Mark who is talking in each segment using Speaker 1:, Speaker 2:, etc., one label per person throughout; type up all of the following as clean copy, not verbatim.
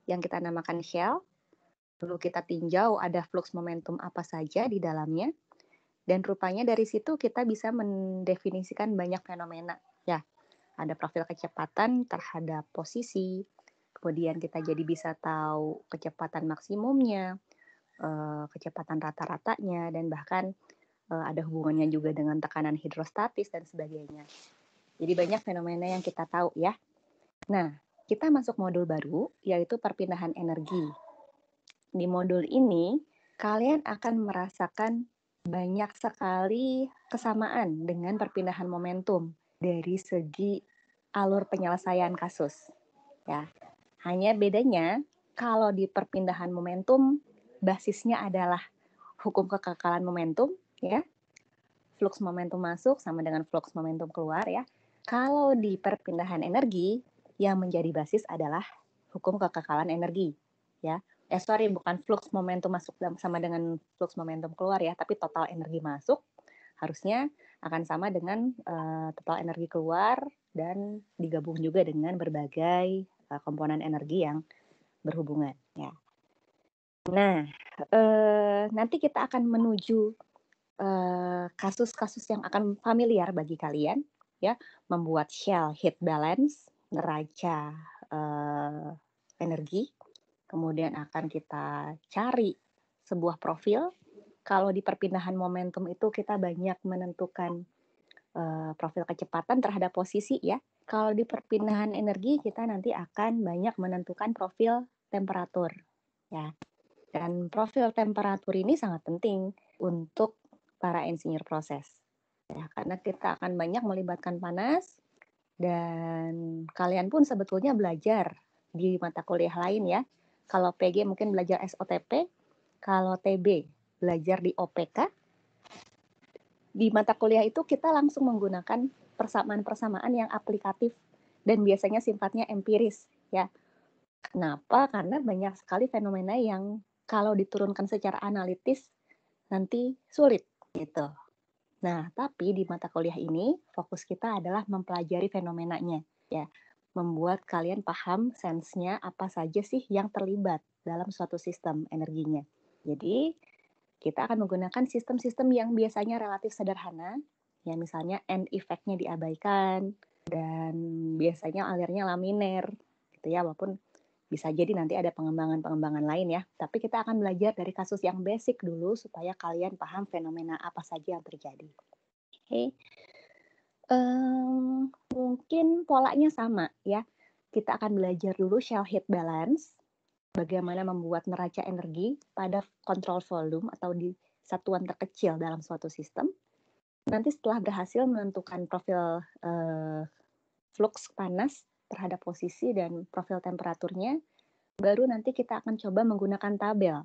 Speaker 1: yang kita namakan shell. Lalu kita tinjau ada flux momentum apa saja di dalamnya. Dan rupanya dari situ kita bisa mendefinisikan banyak fenomena. Ya, ada profil kecepatan terhadap posisi. Kemudian kita jadi bisa tahu kecepatan maksimumnya, kecepatan rata-ratanya, dan bahkan ada hubungannya juga dengan tekanan hidrostatis dan sebagainya. Jadi banyak fenomena yang kita tahu ya. Nah, kita masuk modul baru, yaitu perpindahan energi. Di modul ini, kalian akan merasakan banyak sekali kesamaan dengan perpindahan momentum dari segi alur penyelesaian kasus. Ya, hanya bedanya kalau di perpindahan momentum basisnya adalah hukum kekekalan momentum, ya. Flux momentum masuk sama dengan flux momentum keluar, ya. Kalau di perpindahan energi yang menjadi basis adalah hukum kekekalan energi, ya. Bukan flux momentum masuk sama dengan flux momentum keluar ya, tapi total energi masuk harusnya akan sama dengan total energi keluar dan digabung juga dengan berbagai komponen energi yang berhubungan ya. Nah, nanti kita akan menuju kasus-kasus yang akan familiar bagi kalian ya, membuat shell heat balance, neraca energi. Kemudian akan kita cari sebuah profil. Kalau di perpindahan momentum itu kita banyak menentukan profil kecepatan terhadap posisi ya. Kalau di perpindahan energi kita nanti akan banyak menentukan profil temperatur ya. Dan profil temperatur ini sangat penting untuk para insinyur proses. Ya, karena kita akan banyak melibatkan panas dan kalian pun sebetulnya belajar di mata kuliah lain ya. Kalau PG mungkin belajar SOTP, kalau TB belajar di OPK. Di mata kuliah itu kita langsung menggunakan persamaan-persamaan yang aplikatif dan biasanya sifatnya empiris ya. Kenapa? Karena banyak sekali fenomena yang kalau diturunkan secara analitis nanti sulit gitu. Nah, tapi di mata kuliah ini fokus kita adalah mempelajari fenomenanya ya. Membuat kalian paham sense-nya apa saja sih yang terlibat dalam suatu sistem energinya. Jadi, kita akan menggunakan sistem-sistem yang biasanya relatif sederhana, ya misalnya end effect-nya diabaikan, dan biasanya alirnya laminer, gitu ya, walaupun bisa jadi nanti ada pengembangan-pengembangan lain ya. Tapi kita akan belajar dari kasus yang basic dulu supaya kalian paham fenomena apa saja yang terjadi. Oke. Mungkin polanya sama ya. Kita akan belajar dulu shell heat balance, bagaimana membuat neraca energi pada kontrol volume atau di satuan terkecil dalam suatu sistem. Nanti setelah berhasil menentukan profil flux panas terhadap posisi dan profil temperaturnya, baru nanti kita akan coba menggunakan tabel.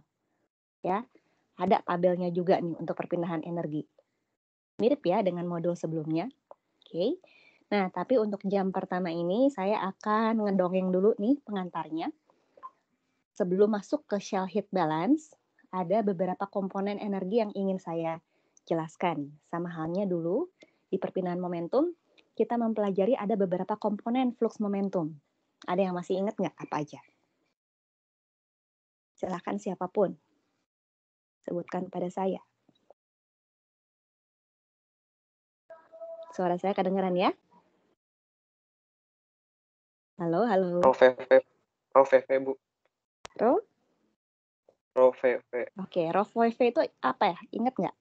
Speaker 1: Ya, ada tabelnya juga nih untuk perpindahan energi. Mirip ya dengan modul sebelumnya. Oke. Nah, tapi untuk jam pertama ini saya akan ngedongeng dulu nih pengantarnya. Sebelum masuk ke shell heat balance, ada beberapa komponen energi yang ingin saya jelaskan. Sama halnya dulu di perpindahan momentum, kita mempelajari ada beberapa komponen flux momentum. Ada yang masih ingat nggak apa aja? Silahkan siapapun. Sebutkan pada saya. Suara saya kedengaran ya? Halo, halo.
Speaker 2: Rov-VV, Bu. Rov-VV.
Speaker 1: Oke, Rov-VV itu apa ya? Ingat nggak?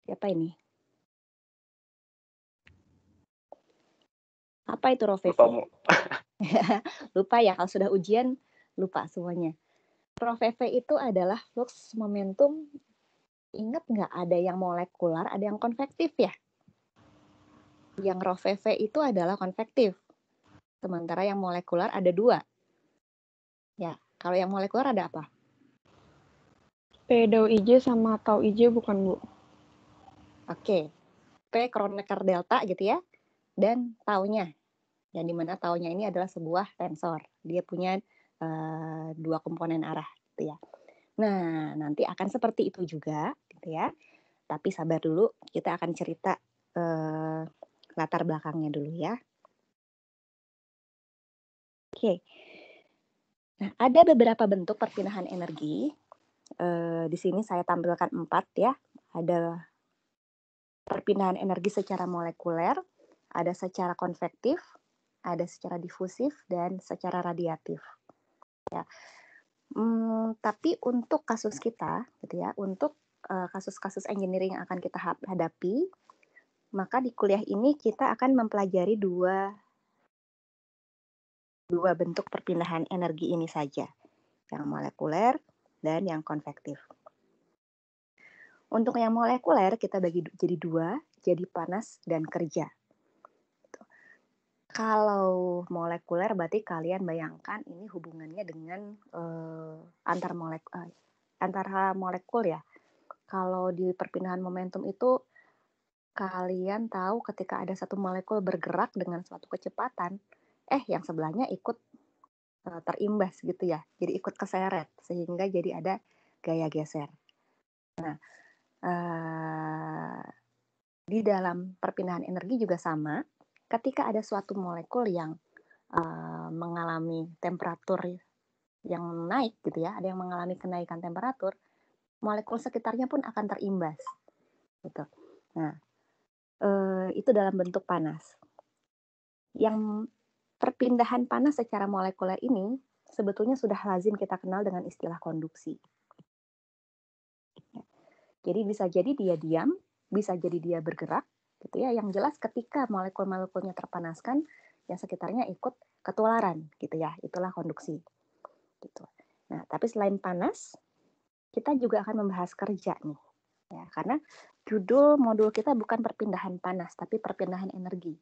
Speaker 1: Siapa ini? Apa itu Rov-VV?
Speaker 2: Lupa, Bu.
Speaker 1: Lupa ya, kalau sudah ujian lupa semuanya. Rov-VV itu adalah flux momentum. Ingat nggak ada yang molekular, ada yang konvektif ya? Yang Rov-VV itu adalah konvektif. Sementara yang molekular ada 2. Ya, kalau yang molekular ada apa?
Speaker 3: P dau IJ sama tau IJ bukan, Bu?
Speaker 1: Oke. P Kronecker delta gitu ya. Dan taunya. Yang dimana taunya ini adalah sebuah tensor. Dia punya 2 komponen arah gitu ya. Nah, nanti akan seperti itu juga gitu ya. Tapi sabar dulu, kita akan cerita latar belakangnya dulu ya. Oke. Nah, ada beberapa bentuk perpindahan energi. Di sini saya tampilkan 4 ya. Ada perpindahan energi secara molekuler, ada secara konvektif, ada secara difusif, dan secara radiatif. Ya. Tapi untuk kasus kita, gitu ya, untuk kasus-kasus engineering yang akan kita hadapi, maka di kuliah ini kita akan mempelajari dua bentuk perpindahan energi ini saja, yang molekuler dan yang konvektif. Untuk yang molekuler kita bagi jadi 2, jadi panas dan kerja. Kalau molekuler berarti kalian bayangkan ini hubungannya dengan antara molekul ya. Kalau di perpindahan momentum itu kalian tahu ketika ada satu molekul bergerak dengan suatu kecepatan, yang sebelahnya ikut terimbas gitu ya. Jadi ikut keseret sehingga jadi ada gaya geser. Nah, di dalam perpindahan energi juga sama. Ketika ada suatu molekul yang mengalami temperatur yang naik gitu ya, ada yang mengalami kenaikan temperatur, molekul sekitarnya pun akan terimbas. Gitu. Nah, itu dalam bentuk panas. Yang perpindahan panas secara molekuler ini sebetulnya sudah lazim kita kenal dengan istilah konduksi. Jadi bisa jadi dia diam, bisa jadi dia bergerak, gitu ya. Yang jelas ketika molekul-molekulnya terpanaskan, yang sekitarnya ikut ketularan, gitu ya. Itulah konduksi. Gitu. Nah, tapi selain panas, kita juga akan membahas kerja nih, ya. Karena judul modul kita bukan perpindahan panas, tapi perpindahan energi.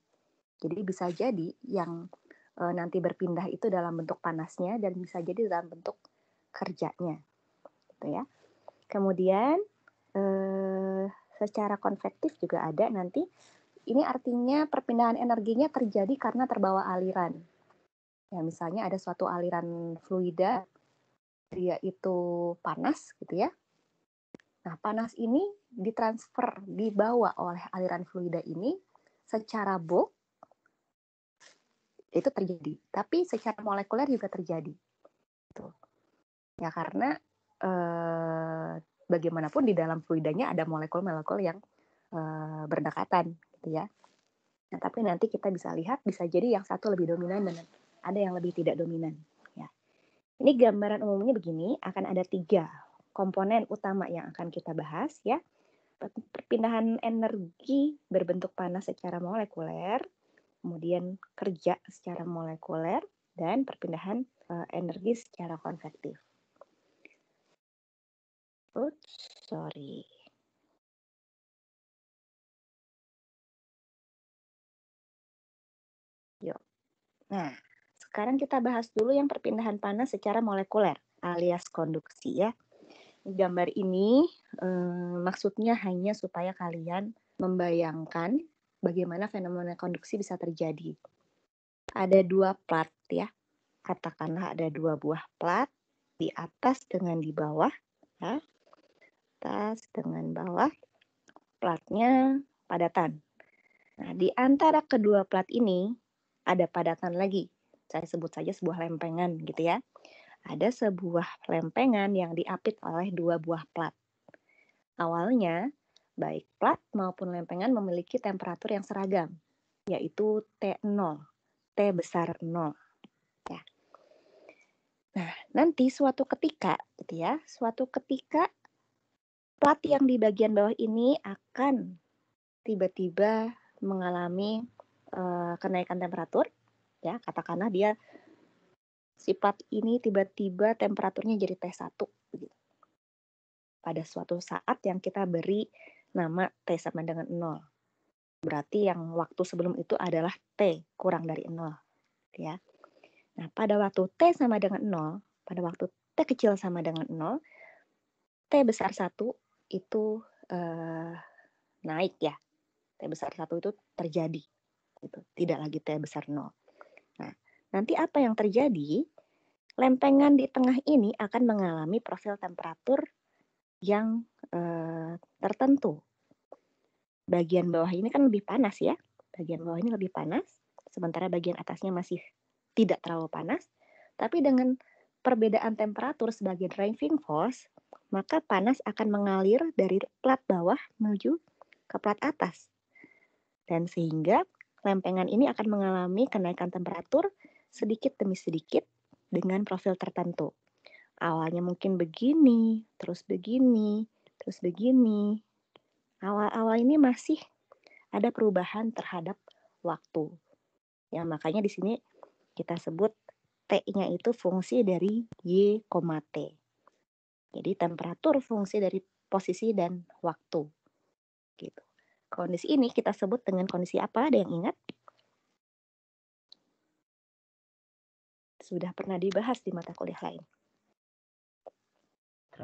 Speaker 1: Jadi bisa jadi yang nanti berpindah itu dalam bentuk panasnya dan bisa jadi dalam bentuk kerjanya, gitu ya. Kemudian secara konvektif juga ada nanti. Ini artinya perpindahan energinya terjadi karena terbawa aliran. Ya, misalnya ada suatu aliran fluida, dia itu panas gitu ya. Nah, panas ini ditransfer, dibawa oleh aliran fluida ini secara bulk, itu terjadi. Tapi secara molekuler juga terjadi. Gitu. Ya, karena bagaimanapun di dalam fluidanya ada molekul-molekul yang berdekatan gitu ya. Nah, tapi nanti kita bisa lihat bisa jadi yang satu lebih dominan dan ada yang lebih tidak dominan. Ya. Ini gambaran umumnya begini, akan ada 3 komponen utama yang akan kita bahas ya. Perpindahan energi berbentuk panas secara molekuler, kemudian kerja secara molekuler, dan perpindahan energi secara konvektif. Sorry. Yuk. Nah, sekarang kita bahas dulu yang perpindahan panas secara molekuler alias konduksi ya. Gambar ini maksudnya hanya supaya kalian membayangkan bagaimana fenomena konduksi bisa terjadi. Ada 2 plat ya. Katakanlah ada 2 buah plat di atas dengan di bawah ya. Atas dengan bawah, platnya padatan. Nah, di antara kedua plat ini ada padatan lagi. Saya sebut saja sebuah lempengan gitu ya. Ada sebuah lempengan yang diapit oleh 2 buah plat. Awalnya, baik plat maupun lempengan memiliki temperatur yang seragam, yaitu T0, T besar 0. Ya. Nah, nanti suatu ketika plat yang di bagian bawah ini akan tiba-tiba mengalami kenaikan temperatur, ya, katakanlah dia si plat ini tiba-tiba temperaturnya jadi T1 begitu. Pada suatu saat yang kita beri nama T sama dengan 0. Berarti yang waktu sebelum itu adalah T kurang dari 0. Ya. Nah, pada waktu T sama dengan 0, pada waktu T kecil sama dengan 0, T besar 1 itu naik ya. T besar 1 itu terjadi. Gitu. Tidak lagi T besar 0. Nah, nanti apa yang terjadi? Lempengan di tengah ini akan mengalami profil temperatur yang tertentu. Bagian bawah ini kan lebih panas ya. Bagian bawah ini lebih panas, sementara bagian atasnya masih tidak terlalu panas. Tapi dengan perbedaan temperatur sebagai driving force, maka panas akan mengalir dari plat bawah menuju ke plat atas. Dan sehingga lempengan ini akan mengalami kenaikan temperatur sedikit demi sedikit dengan profil tertentu. Awalnya mungkin begini, terus begini, terus begini. Awal-awal ini masih ada perubahan terhadap waktu. Ya, makanya di sini kita sebut T-nya itu fungsi dari Y, T. Jadi temperatur fungsi dari posisi dan waktu. Gitu. Kondisi ini kita sebut dengan kondisi apa? Ada yang ingat? Sudah pernah dibahas di mata kuliah lain.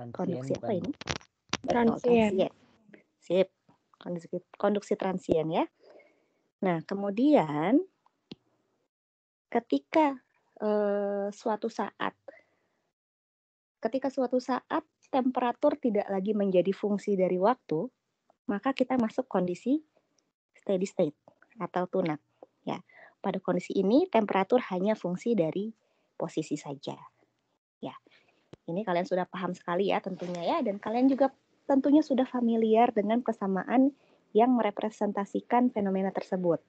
Speaker 1: Konduksi apa ini?
Speaker 3: Transien.
Speaker 1: Sip. Konduksi transien ya. Nah, kemudian ketika suatu saat temperatur tidak lagi menjadi fungsi dari waktu, maka kita masuk kondisi steady state atau tune-up. Ya, pada kondisi ini temperatur hanya fungsi dari posisi saja. Ya, ini kalian sudah paham sekali ya tentunya ya, dan kalian juga tentunya sudah familiar dengan persamaan yang merepresentasikan fenomena tersebut.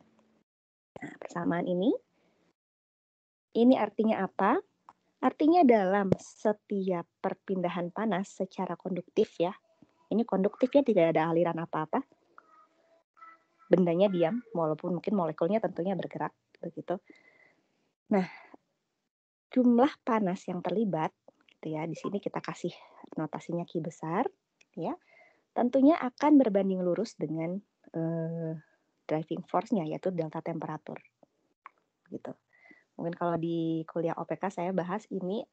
Speaker 1: Nah, persamaan ini artinya apa? Artinya dalam setiap perpindahan panas secara konduktif ya, ini konduktif ya, tidak ada aliran apa-apa, bendanya diam, walaupun mungkin molekulnya tentunya bergerak, begitu. Nah, jumlah panas yang terlibat, gitu ya, di sini kita kasih notasinya Q besar, ya, tentunya akan berbanding lurus dengan driving force-nya, yaitu delta temperatur, gitu. Mungkin kalau di kuliah OPK saya bahas ini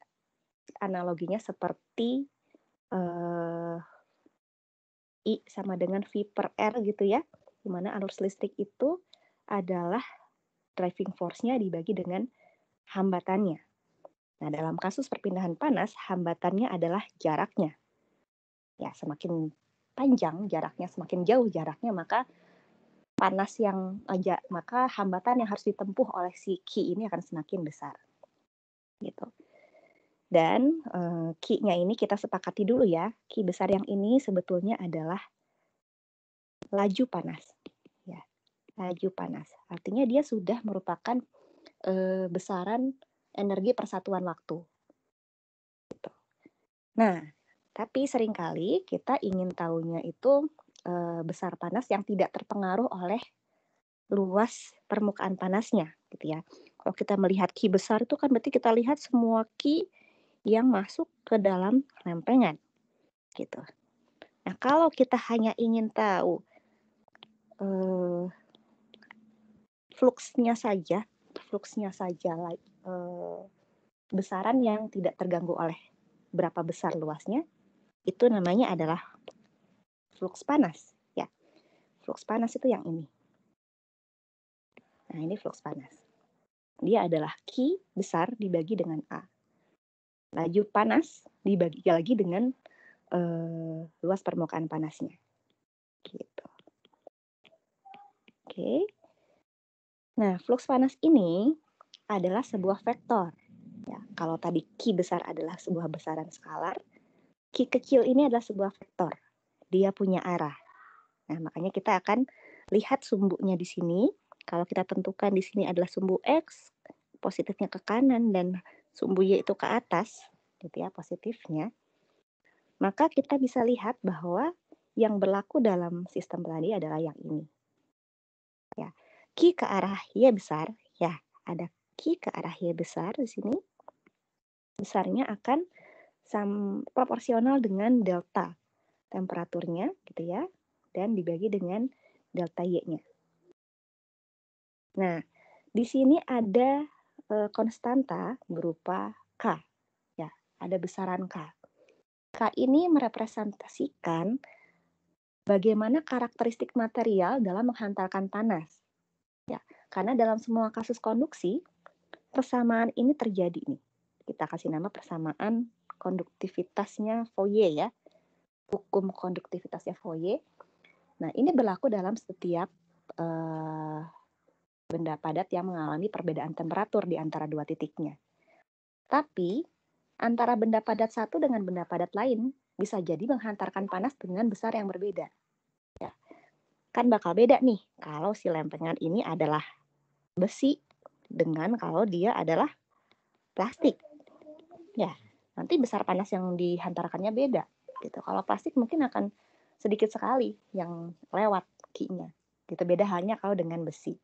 Speaker 1: analoginya seperti I sama dengan V per R gitu ya, di mana arus listrik itu adalah driving force-nya dibagi dengan hambatannya. Nah, dalam kasus perpindahan panas, hambatannya adalah jaraknya. Ya, semakin panjang jaraknya, semakin jauh jaraknya, maka maka hambatan yang harus ditempuh oleh si Q ini akan semakin besar. Gitu. Dan Q-nya ini kita sepakati dulu ya. Q besar yang ini sebetulnya adalah laju panas. Ya, laju panas. Artinya dia sudah merupakan besaran energi persatuan waktu. Gitu. Nah, tapi seringkali kita ingin tahunya itu besar panas yang tidak terpengaruh oleh luas permukaan panasnya, gitu ya. Kalau kita melihat Q besar itu kan berarti kita lihat semua Q yang masuk ke dalam lempengan, gitu. Nah, kalau kita hanya ingin tahu fluksnya saja, besaran yang tidak terganggu oleh berapa besar luasnya, itu namanya adalah fluks panas, ya. Fluks panas itu yang ini. Nah, ini fluks panas. Dia adalah Q besar dibagi dengan A. Laju panas dibagi lagi dengan luas permukaan panasnya. Gitu. Oke. Nah, fluks panas ini adalah sebuah vektor. Ya, kalau tadi Q besar adalah sebuah besaran skalar, Q kecil ini adalah sebuah vektor. Dia punya arah. Nah, makanya kita akan lihat sumbunya di sini. Kalau kita tentukan di sini adalah sumbu X, positifnya ke kanan, dan sumbu Y itu ke atas, gitu ya, positifnya, maka kita bisa lihat bahwa yang berlaku dalam sistem tadi adalah yang ini. Ya, Q ke arah Y besar, ya, ada Q ke arah Y besar di sini, besarnya akan proporsional dengan delta temperaturnya, gitu ya, dan dibagi dengan delta Y-nya. Nah, di sini ada konstanta berupa K, ya, ada besaran K. K ini merepresentasikan bagaimana karakteristik material dalam menghantarkan panas. Ya, karena dalam semua kasus konduksi, persamaan ini terjadi nih. Kita kasih nama persamaan konduktivitasnya Fourier ya. Hukum konduktivitasnya Fourier. Nah, ini berlaku dalam setiap benda padat yang mengalami perbedaan temperatur di antara dua titiknya. Tapi Antara benda padat satu dengan benda padat lain bisa jadi menghantarkan panas dengan besar yang berbeda. Ya, kan bakal beda nih kalau si lempengan ini adalah besi dengan kalau dia adalah plastik. Ya, nanti besar panas yang dihantarkannya beda. Gitu. Kalau plastik mungkin akan sedikit sekali yang lewat Q-nya. Gitu, beda halnya kalau dengan besi.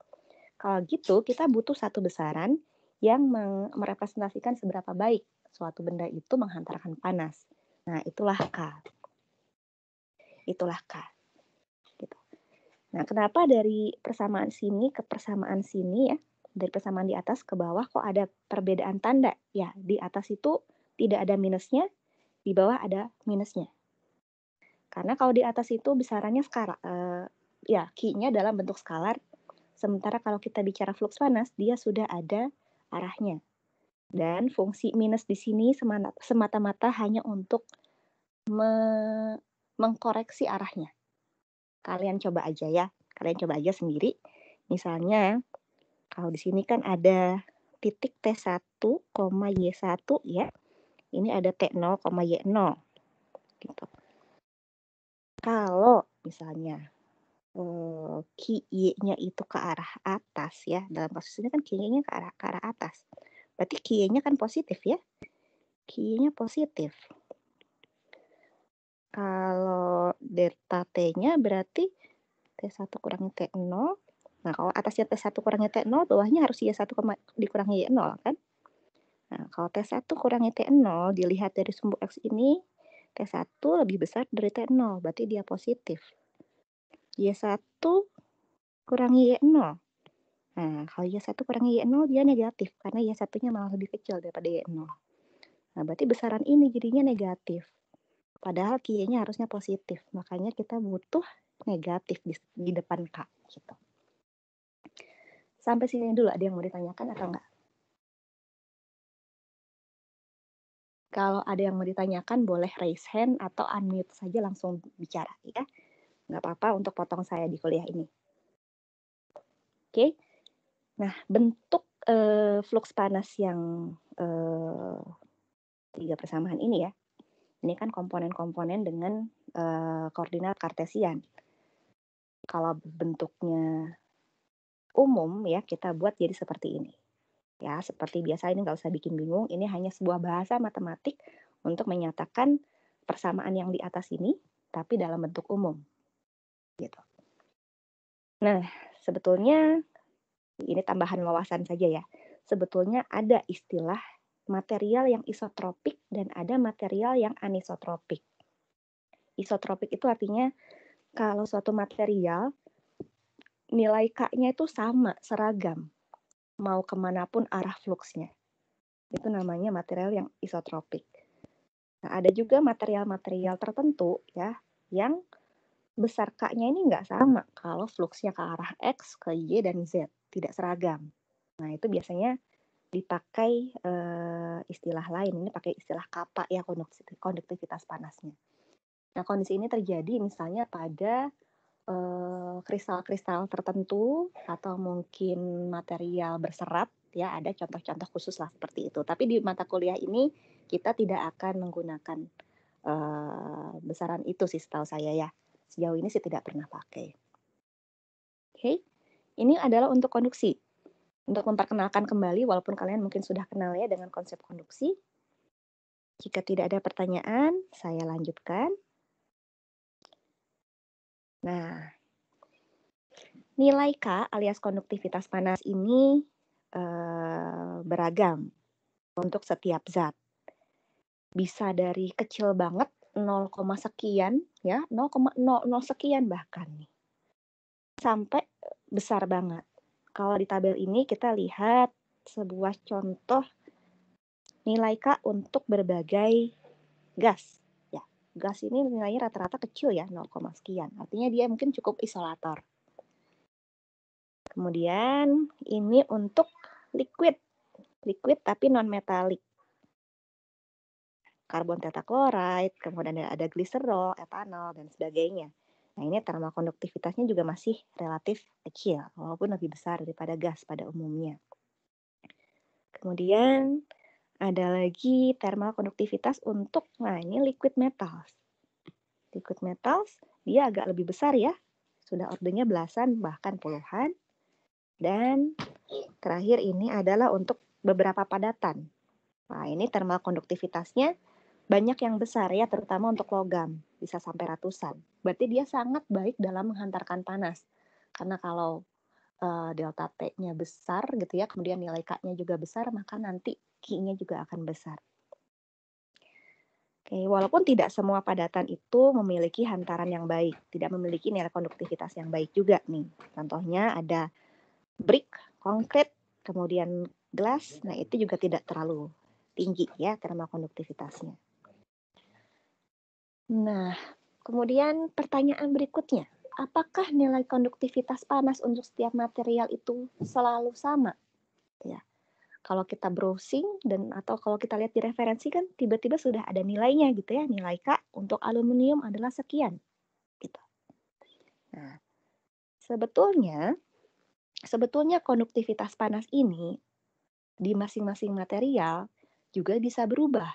Speaker 1: Kalau gitu, kita butuh satu besaran yang merepresentasikan seberapa baik suatu benda itu menghantarkan panas. Nah, itulah K. Itulah K. Gitu. Nah, kenapa dari persamaan sini ke persamaan sini ya, dari persamaan di atas ke bawah kok ada perbedaan tanda? Ya, di atas itu tidak ada minusnya, di bawah ada minusnya. Karena kalau di atas itu besarannya skalar, ya Q-nya dalam bentuk skalar, sementara kalau kita bicara fluks panas, dia sudah ada arahnya. Dan fungsi minus di sini semata-mata hanya untuk mengkoreksi arahnya. Kalian coba aja ya, kalian coba aja sendiri. Misalnya, kalau di sini kan ada titik T1, Y1 ya. Ini ada T0, Y0. Gitu. Kalau misalnya Q-nya itu ke arah atas ya, dalam kasus ini kan Q-nya ke arah atas. Berarti Q-nya kan positif ya. Q-nya positif. Kalau delta T-nya berarti T1 kurangi T0. Nah, kalau atasnya T1 kurangi T0, bawahnya harus Y1 dikurangi Y0 kan? Nah, kalau T1 kurangi T0, dilihat dari sumbu X ini, T1 lebih besar dari T0, berarti dia positif. Y1 kurangi Y0. Nah, kalau Y1 kurangi Y0, dia negatif, karena Y1-nya malah lebih kecil daripada Y0. Nah, berarti besaran ini jadinya negatif. Padahal Q-nya harusnya positif, makanya kita butuh negatif di depan K. Gitu. Sampai sini dulu, ada yang mau ditanyakan atau enggak? Kalau ada yang mau ditanyakan, boleh raise hand atau unmute saja langsung bicara ya. Nggak apa-apa untuk potong saya di kuliah ini. Oke. Nah, bentuk fluks panas yang 3 persamaan ini ya. Ini kan komponen-komponen dengan koordinat kartesian. Kalau bentuknya umum ya, kita buat jadi seperti ini. Ya, seperti biasa ini nggak usah bikin bingung. Ini hanya sebuah bahasa matematik untuk menyatakan persamaan yang di atas ini, tapi dalam bentuk umum. Gitu. Nah, sebetulnya ini tambahan wawasan saja ya. Sebetulnya ada istilah material yang isotropik dan ada material yang anisotropik. Isotropik itu artinya kalau suatu material nilai K-nya itu sama, seragam, mau kemanapun arah fluksnya. Itu namanya material yang isotropik. Nah, ada juga material-material tertentu ya yang besar K-nya ini nggak sama kalau fluksnya ke arah X, ke Y, dan Z. Tidak seragam. Nah, itu biasanya dipakai istilah lain. Ini pakai istilah kappa ya, konduktivitas panasnya. Nah, kondisi ini terjadi misalnya pada kristal-kristal tertentu atau mungkin material berserat ya, ada contoh-contoh khusus lah seperti itu. Tapi di mata kuliah ini kita tidak akan menggunakan besaran itu sih setahu saya ya. Sejauh ini sih tidak pernah pakai. Oke. Ini adalah untuk konduksi. Untuk memperkenalkan kembali, walaupun kalian mungkin sudah kenal ya dengan konsep konduksi. Jika tidak ada pertanyaan, saya lanjutkan. Nah, nilai K alias konduktivitas panas ini beragam untuk setiap zat. Bisa dari kecil banget, 0, sekian, ya 0,00 sekian bahkan nih, sampai besar banget. Kalau di tabel ini kita lihat sebuah contoh nilai K untuk berbagai gas. Ya, gas ini nilainya rata-rata kecil ya, 0, sekian. Artinya dia mungkin cukup isolator. Kemudian ini untuk liquid tapi non-metalik. Karbon tetrakloride, kemudian ada gliserol, etanol, dan sebagainya. Nah, ini termokonduktivitasnya juga masih relatif kecil, walaupun lebih besar daripada gas pada umumnya. Kemudian Ada lagi thermal konduktivitas untuk, nah ini liquid metals. Liquid metals, dia agak lebih besar ya. Sudah ordernya belasan, bahkan puluhan. Dan terakhir ini adalah untuk beberapa padatan. Nah, ini thermal konduktivitasnya banyak yang besar ya, terutama untuk logam. Bisa sampai ratusan. Berarti dia sangat baik dalam menghantarkan panas. Karena kalau delta T-nya besar gitu ya, kemudian nilai K-nya juga besar, maka nanti Q-nya juga akan besar. Oke, walaupun tidak semua padatan itu memiliki hantaran yang baik, tidak memiliki nilai konduktivitas yang baik juga nih. Contohnya ada brick, konkrit, kemudian glass, nah itu juga tidak terlalu tinggi ya thermal konduktivitasnya. Nah, kemudian pertanyaan berikutnya, apakah nilai konduktivitas panas untuk setiap material itu selalu sama? Ya. Kalau kita browsing dan atau kalau kita lihat di referensi kan tiba-tiba sudah ada nilainya gitu ya, nilai K untuk aluminium adalah sekian gitu. Nah, sebetulnya konduktivitas panas ini di masing-masing material juga bisa berubah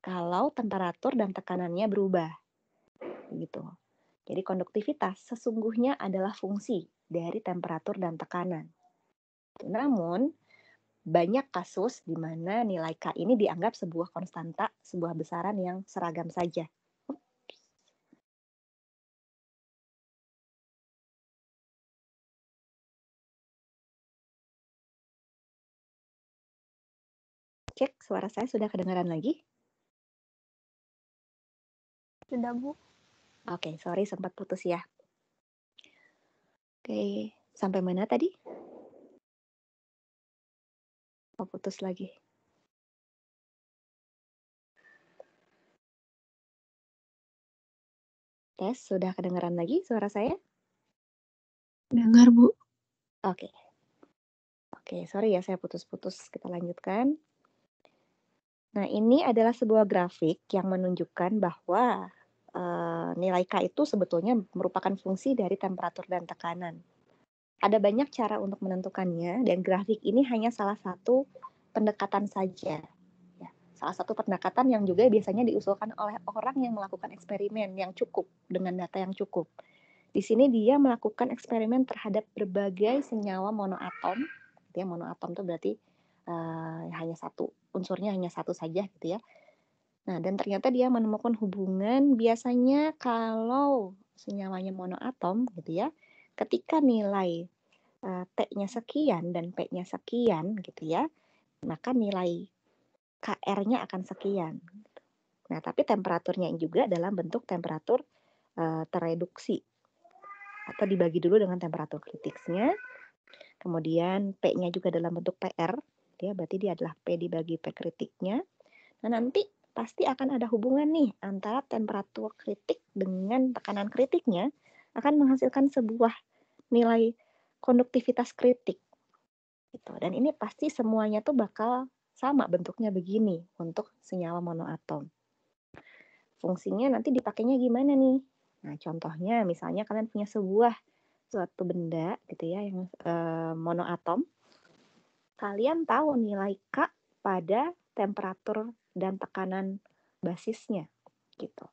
Speaker 1: kalau temperatur dan tekanannya berubah gitu. Jadi konduktivitas sesungguhnya adalah fungsi dari temperatur dan tekanan. Namun banyak kasus di mana nilai K ini dianggap sebuah konstanta, sebuah besaran yang seragam saja. Cek, suara saya sudah kedengaran lagi?
Speaker 3: Sudah, Bu.
Speaker 1: Oke, sorry sempat putus ya. Oke, sampai mana tadi? Oh, putus lagi. Tes, sudah kedengaran lagi suara saya?
Speaker 3: Dengar, Bu.
Speaker 1: Oke. Oke, sorry ya saya putus-putus. Kita lanjutkan. Nah, ini adalah sebuah grafik yang menunjukkan bahwa nilai K itu sebetulnya merupakan fungsi dari temperatur dan tekanan. Ada banyak cara untuk menentukannya, dan grafik ini hanya salah satu pendekatan saja. Ya, salah satu pendekatan yang juga biasanya diusulkan oleh orang yang melakukan eksperimen yang cukup, dengan data yang cukup. Di sini dia melakukan eksperimen terhadap berbagai senyawa monoatom. Ya, monoatom itu berarti hanya satu, unsurnya hanya satu saja gitu ya. Nah, dan ternyata dia menemukan hubungan biasanya kalau senyawanya monoatom gitu ya, ketika nilai T-nya sekian dan P-nya sekian gitu ya, maka nilai KR-nya akan sekian. Nah, tapi temperaturnya juga dalam bentuk temperatur tereduksi atau dibagi dulu dengan temperatur kritiknya. Kemudian P-nya juga dalam bentuk PR, ya berarti dia adalah P dibagi P kritiknya. Nah, nanti pasti akan ada hubungan nih antara temperatur kritik dengan tekanan kritiknya akan menghasilkan sebuah nilai konduktivitas kritik. Gitu. Dan ini pasti semuanya tuh bakal sama bentuknya begini untuk senyawa monoatom. Fungsinya nanti dipakainya gimana nih? Nah, contohnya misalnya kalian punya suatu benda gitu ya yang monoatom. Kalian tahu nilai K pada temperatur dan tekanan basisnya gitu.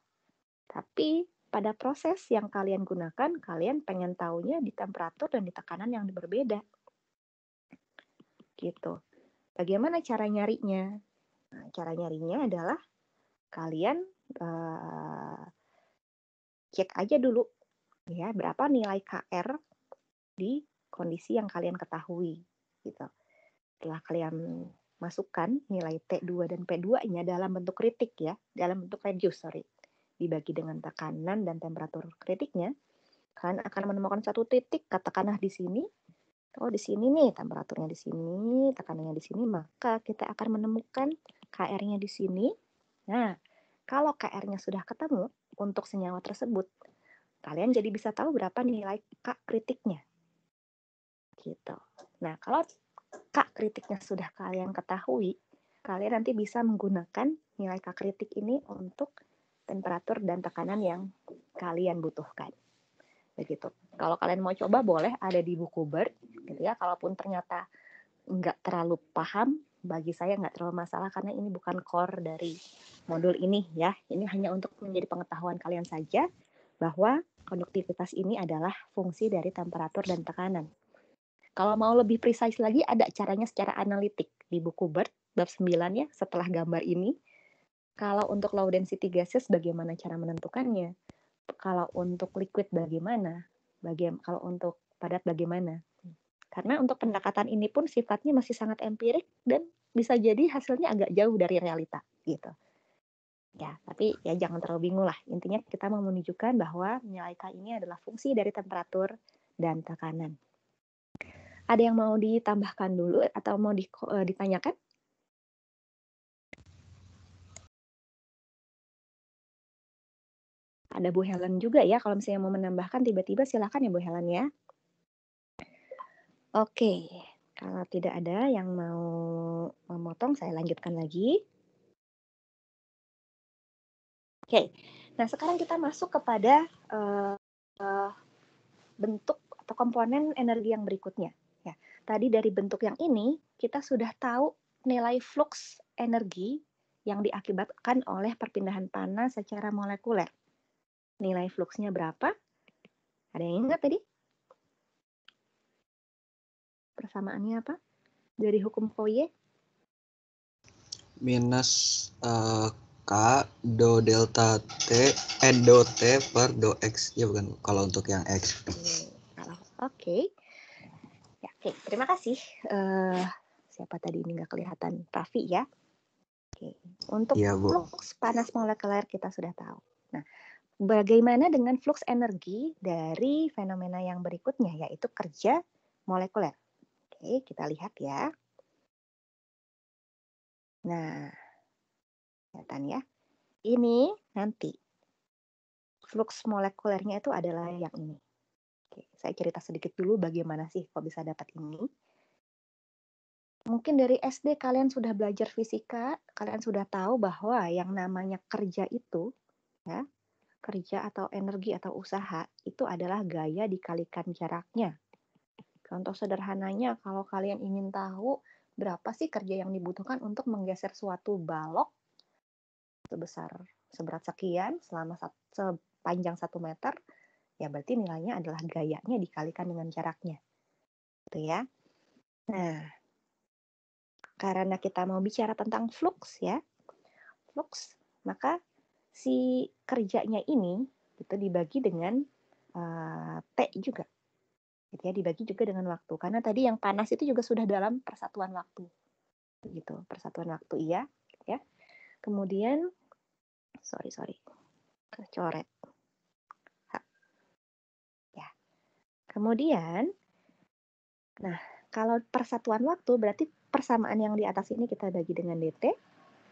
Speaker 1: Tapi pada proses yang kalian gunakan, kalian pengen tahunya di temperatur dan di tekanan yang berbeda. Gitu. Bagaimana cara nyarinya? Nah, cara nyarinya adalah kalian cek aja dulu ya berapa nilai KR di kondisi yang kalian ketahui gitu. Setelah kalian masukkan nilai T2 dan P2-nya dalam bentuk kritik ya, dalam bentuk radius, dibagi dengan tekanan dan temperatur kritiknya, kalian akan menemukan satu titik, katakanlah di sini. Oh, di sini nih temperaturnya di sini, tekanannya di sini, maka kita akan menemukan KR-nya di sini. Nah, kalau KR-nya sudah ketemu untuk senyawa tersebut, kalian jadi bisa tahu berapa nilai K kritiknya. Gitu. Nah, kalau K kritiknya sudah kalian ketahui, kalian nanti bisa menggunakan nilai K kritik ini untuk temperatur dan tekanan yang kalian butuhkan. Begitu. Kalau kalian mau coba boleh ada di buku BERT gitu ya. Kalaupun ternyata nggak terlalu paham, bagi saya nggak terlalu masalah karena ini bukan core dari modul ini ya. Ini hanya untuk menjadi pengetahuan kalian saja bahwa konduktivitas ini adalah fungsi dari temperatur dan tekanan. Kalau mau lebih precise lagi, ada caranya secara analitik di buku BERT bab 9 ya, setelah gambar ini. Kalau untuk low density gases bagaimana cara menentukannya? Kalau untuk liquid bagaimana? Kalau untuk padat bagaimana? Karena untuk pendekatan ini pun sifatnya masih sangat empirik dan bisa jadi hasilnya agak jauh dari realita gitu. Ya, tapi ya jangan terlalu bingung lah. Intinya kita mau menunjukkan bahwa nilai K ini adalah fungsi dari temperatur dan tekanan. Ada yang mau ditambahkan dulu atau mau ditanyakan? Ada Bu Helen juga ya, kalau misalnya mau menambahkan tiba-tiba silakan ya Bu Helen ya. Oke, kalau tidak ada yang mau memotong, saya lanjutkan lagi. Oke, nah sekarang kita masuk kepada bentuk atau komponen energi yang berikutnya. Ya, tadi dari bentuk yang ini kita sudah tahu nilai flux energi yang diakibatkan oleh perpindahan panas secara molekuler. Nilai fluxnya berapa? Ada yang ingat tadi? Persamaannya apa? Dari hukum Fourier?
Speaker 4: Minus K do delta T do T per do X. Ya bukan kalau untuk yang X.
Speaker 1: Oke. Ya, oke. Terima kasih. Siapa tadi ini nggak kelihatan? Raffi ya. Oke. Untuk
Speaker 4: Iya, Bu.
Speaker 1: flux panas molekuler kita sudah tahu. Nah, bagaimana dengan flux energi dari fenomena yang berikutnya, yaitu kerja molekuler? Oke, kita lihat ya. Nah, kelihatan ya. Ini nanti flux molekulernya itu adalah yang ini. Oke, saya cerita sedikit dulu bagaimana sih kok bisa dapat ini. Mungkin dari SD kalian sudah belajar fisika, kalian sudah tahu bahwa yang namanya kerja itu, ya, kerja atau energi atau usaha itu adalah gaya dikalikan jaraknya. Contoh sederhananya, kalau kalian ingin tahu berapa sih kerja yang dibutuhkan untuk menggeser suatu balok seberat sekian selama sepanjang 1 meter, ya berarti nilainya adalah gayanya dikalikan dengan jaraknya. Gitu ya. Nah, karena kita mau bicara tentang flux ya, flux, maka si kerjanya ini itu dibagi dengan T juga. Gitu ya, dibagi juga dengan waktu. Karena tadi yang panas itu juga sudah dalam persatuan waktu. Gitu, persatuan waktu iya, ya. Kemudian sorry. Kecoret. Ya. Kemudian nah, kalau persatuan waktu berarti persamaan yang di atas ini kita bagi dengan dt,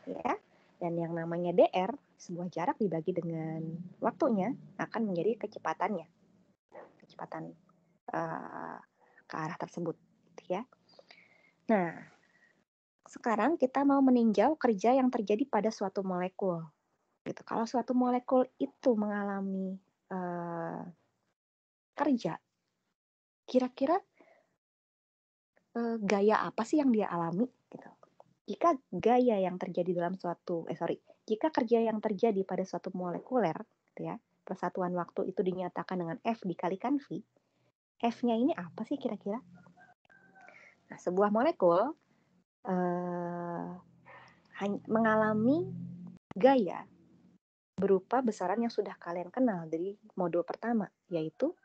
Speaker 1: ya. Dan yang namanya dr, sebuah jarak dibagi dengan waktunya akan menjadi kecepatannya. Kecepatan ke arah tersebut, ya. Nah, sekarang kita mau meninjau kerja yang terjadi pada suatu molekul. Gitu. Kalau suatu molekul itu mengalami kerja, kira-kira gaya apa sih yang dia alami? Gitu. Jika gaya yang terjadi dalam jika kerja yang terjadi pada suatu molekuler, gitu ya, persatuan waktu itu dinyatakan dengan F dikalikan V, F-nya ini apa sih kira-kira? Nah, sebuah molekul mengalami gaya berupa besaran yang sudah kalian kenal dari modul pertama, yaitu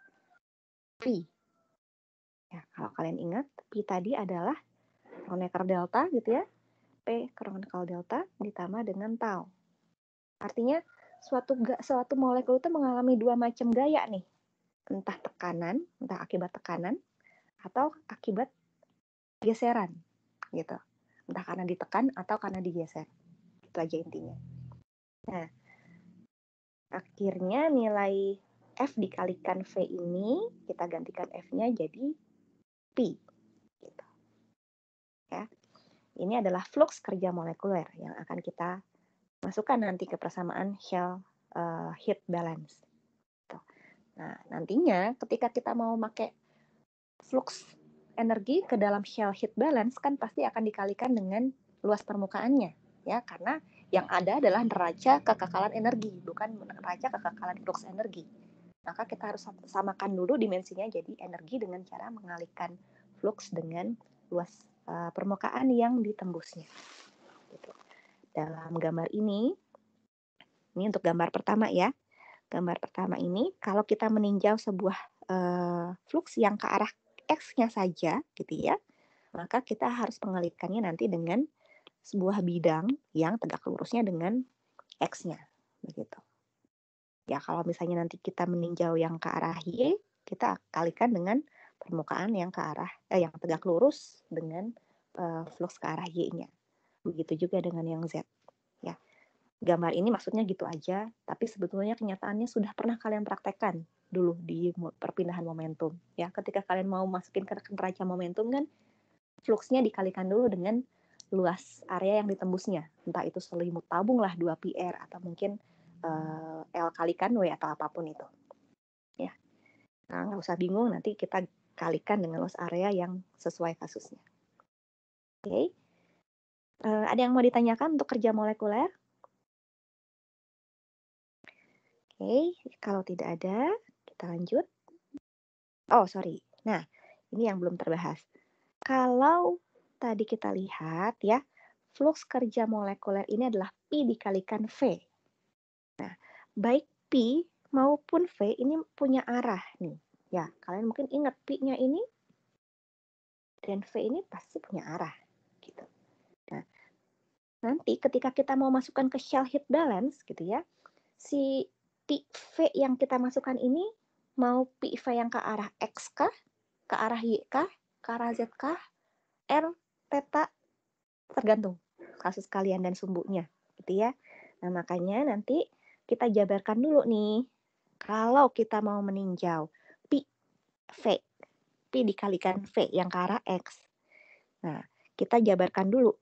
Speaker 1: V. Ya, kalau kalian ingat, P tadi adalah Kronecker delta gitu ya, P Kronecker delta ditambah dengan tau. Artinya suatu molekul itu mengalami dua macam gaya nih, entah akibat tekanan atau akibat geseran gitu, entah karena ditekan atau karena digeser, itu aja intinya. Nah, akhirnya nilai F dikalikan V ini kita gantikan F-nya jadi P gitu. Ya. Ini adalah flux kerja molekuler yang akan kita masukkan nanti ke persamaan shell heat balance. Nah, nantinya ketika kita mau pakai flux energi ke dalam shell heat balance kan pasti akan dikalikan dengan luas permukaannya, ya, karena yang ada adalah neraca kekekalan energi, bukan neraca kekekalan flux energi. Maka kita harus samakan dulu dimensinya jadi energi dengan cara mengalihkan flux dengan luas permukaan yang ditembusnya. Gitu. Dalam gambar ini untuk gambar pertama ya. Gambar pertama ini, kalau kita meninjau sebuah flux yang ke arah X-nya saja, gitu ya, maka kita harus mengalihkannya nanti dengan sebuah bidang yang tegak lurusnya dengan X-nya, begitu. Ya, kalau misalnya nanti kita meninjau yang ke arah Y, kita kalikan dengan permukaan yang ke arah yang tegak lurus dengan flux ke arah Y-nya. Begitu juga dengan yang Z. Ya. Gambar ini maksudnya gitu aja, tapi sebetulnya kenyataannya sudah pernah kalian praktekkan dulu di perpindahan momentum. Ya, ketika kalian mau masukin ke neraca momentum kan fluxnya dikalikan dulu dengan luas area yang ditembusnya. Entah itu selimut tabung lah 2 PR atau mungkin L kalikan W atau apapun itu. Ya. Nah, nggak usah bingung, nanti kita kalikan dengan luas area yang sesuai kasusnya. Oke. Ada yang mau ditanyakan untuk kerja molekuler? Oke, kalau tidak ada, kita lanjut. Oh, sorry. Nah, ini yang belum terbahas. Kalau tadi kita lihat ya, flux kerja molekuler ini adalah P dikalikan V. Nah, baik P maupun V ini punya arah nih. Ya, kalian mungkin ingat P-nya ini dan V ini pasti punya arah. Gitu. Nah, nanti ketika kita mau masukkan ke shell heat balance, gitu ya, si PV yang kita masukkan ini mau PV yang ke arah X kah, ke arah Y kah, ke arah Z kah, R, theta, tergantung kasus kalian dan sumbunya, gitu ya. Nah, makanya nanti kita jabarkan dulu nih. Kalau kita mau meninjau PV, P dikalikan V yang ke arah X. Nah, kita jabarkan dulu.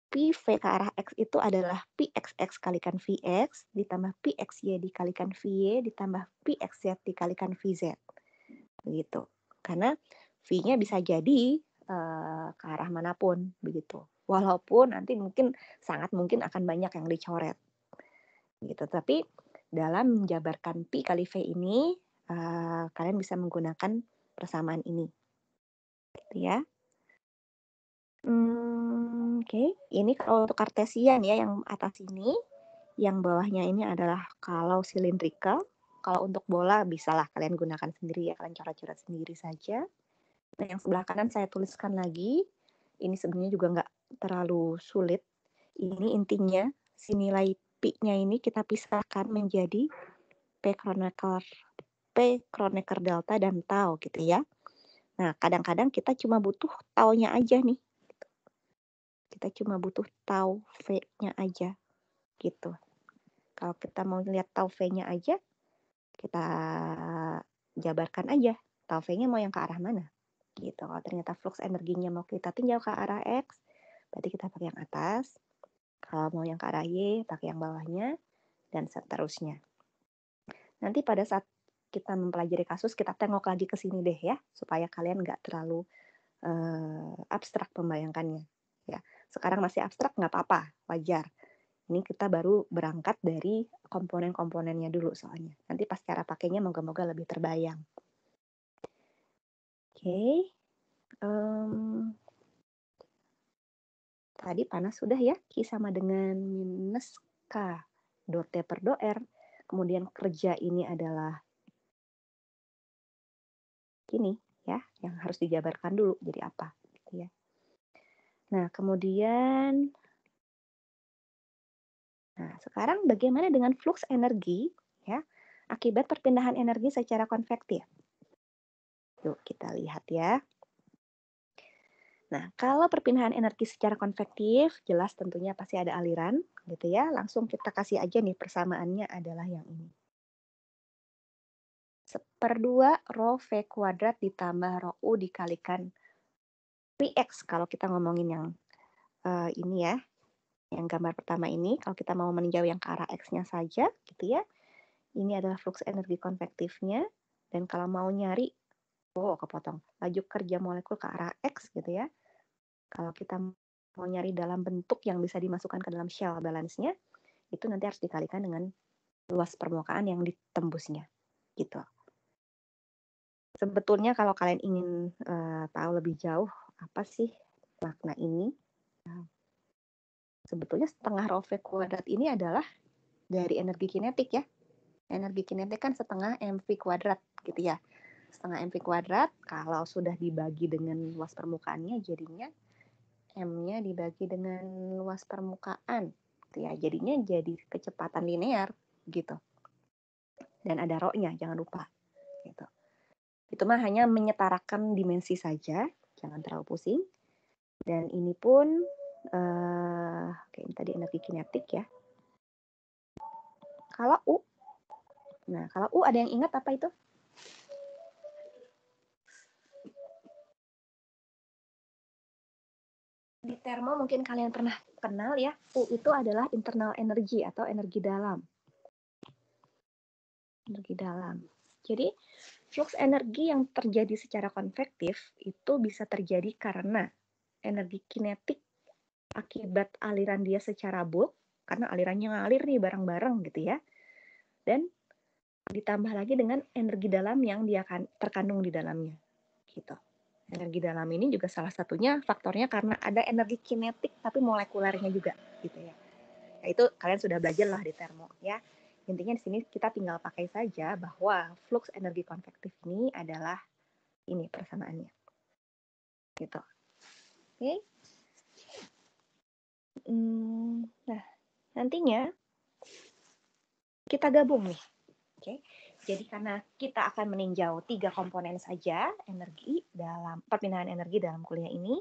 Speaker 1: PV ke arah X itu adalah PXX kalikan VX ditambah PXY dikalikan VY ditambah PXZ dikalikan VZ. Begitu. Karena V-nya bisa jadi ke arah manapun, begitu. Walaupun nanti sangat mungkin akan banyak yang dicoret. Gitu. Tapi dalam menjabarkan P kali V ini, kalian bisa menggunakan persamaan ini. Gitu ya. Oke. Ini kalau untuk kartesian ya, yang atas ini, yang bawahnya ini adalah kalau cylindrical. Kalau untuk bola bisalah kalian gunakan sendiri ya, kalian coret-coret sendiri saja. Nah, yang sebelah kanan saya tuliskan lagi. Ini sebenarnya juga nggak terlalu sulit. Ini intinya si nilai P-nya ini kita pisahkan menjadi P Kronecker delta dan tau gitu ya. Nah, kadang-kadang kita cuma butuh taunya aja nih. Kita cuma butuh tau V-nya aja, gitu. Kalau kita mau lihat tau V-nya aja, kita jabarkan aja. Tau V-nya mau yang ke arah mana, gitu. Kalau ternyata flux energinya mau kita tinjau ke arah X, berarti kita pakai yang atas. Kalau mau yang ke arah Y, pakai yang bawahnya, dan seterusnya. Nanti pada saat kita mempelajari kasus, kita tengok lagi ke sini deh ya, supaya kalian nggak terlalu abstrak membayangkannya. Ya, sekarang masih abstrak nggak apa-apa, wajar. Ini kita baru berangkat dari komponen-komponennya dulu soalnya. Nanti pas cara pakainya moga-moga lebih terbayang. Oke. Tadi panas sudah ya, Q sama dengan minus K dot T per dot R. Kemudian kerja ini adalah gini ya, yang harus dijabarkan dulu jadi apa. Gitu ya. Nah, kemudian sekarang bagaimana dengan flux energi ya akibat perpindahan energi secara konvektif? Yuk kita lihat ya. Nah, kalau perpindahan energi secara konvektif, jelas tentunya pasti ada aliran, gitu ya. Langsung kita kasih aja nih persamaannya adalah yang ini. 1/2 rho V kuadrat ditambah rho U dikalikan Px kalau kita ngomongin yang ini ya. Yang gambar pertama ini, kalau kita mau meninjau yang ke arah X-nya saja, gitu ya. Ini adalah flux energi konvektifnya. Dan kalau mau nyari kepotong. Laju kerja molekul ke arah X gitu ya. Kalau kita mau nyari dalam bentuk yang bisa dimasukkan ke dalam shell balance-nya, itu nanti harus dikalikan dengan luas permukaan yang ditembusnya. Gitu. Sebetulnya kalau kalian ingin tahu lebih jauh apa sih makna ini, sebetulnya setengah rho V kuadrat ini adalah dari energi kinetik ya. Energi kinetik kan setengah mv kuadrat gitu ya. Setengah mv kuadrat kalau sudah dibagi dengan luas permukaannya jadinya m-nya dibagi dengan luas permukaan gitu ya. Jadinya jadi kecepatan linear gitu. Dan ada rho-nya, jangan lupa gitu. Itu mah hanya menyetarakan dimensi saja, jangan terlalu pusing. Dan ini pun ini tadi energi kinetik ya. Kalau U, kalau U ada yang ingat apa itu? Di termo mungkin kalian pernah kenal ya, U itu adalah internal energy atau energi dalam. Energi dalam. Jadi, flux energi yang terjadi secara konvektif itu bisa terjadi karena energi kinetik akibat aliran dia secara bulk, karena alirannya ngalir nih bareng-bareng gitu ya. Dan ditambah lagi dengan energi dalam yang dia terkandung di dalamnya. Gitu. Energi dalam ini juga salah satunya faktornya karena ada energi kinetik tapi molekulernya juga gitu ya. Nah, itu kalian sudah belajar lah di termo ya. Intinya di sini kita tinggal pakai saja bahwa flux energi konvektif ini adalah ini persamaannya. Gitu. Oke. Nah, nantinya kita gabung nih. Oke. Jadi karena kita akan meninjau 3 komponen saja energi dalam perpindahan energi dalam kuliah ini,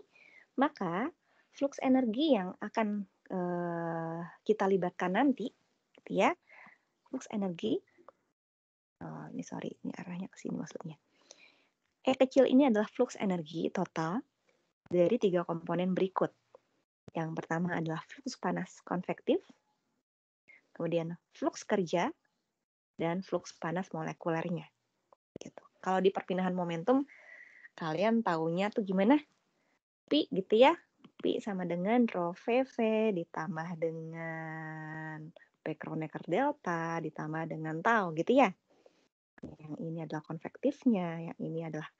Speaker 1: maka flux energi yang akan kita libatkan nanti, gitu ya, flux energi, ini arahnya ke sini maksudnya. E kecil ini adalah flux energi total dari 3 komponen berikut. Yang pertama adalah flux panas konvektif, kemudian flux kerja, dan flux panas molekulernya. Gitu. Kalau di perpindahan momentum, kalian taunya tuh gimana? Pi gitu ya. Pi sama dengan rho VV ditambah dengan P Kronecker delta ditambah dengan tau gitu ya. Yang ini adalah konvektifnya, yang ini adalah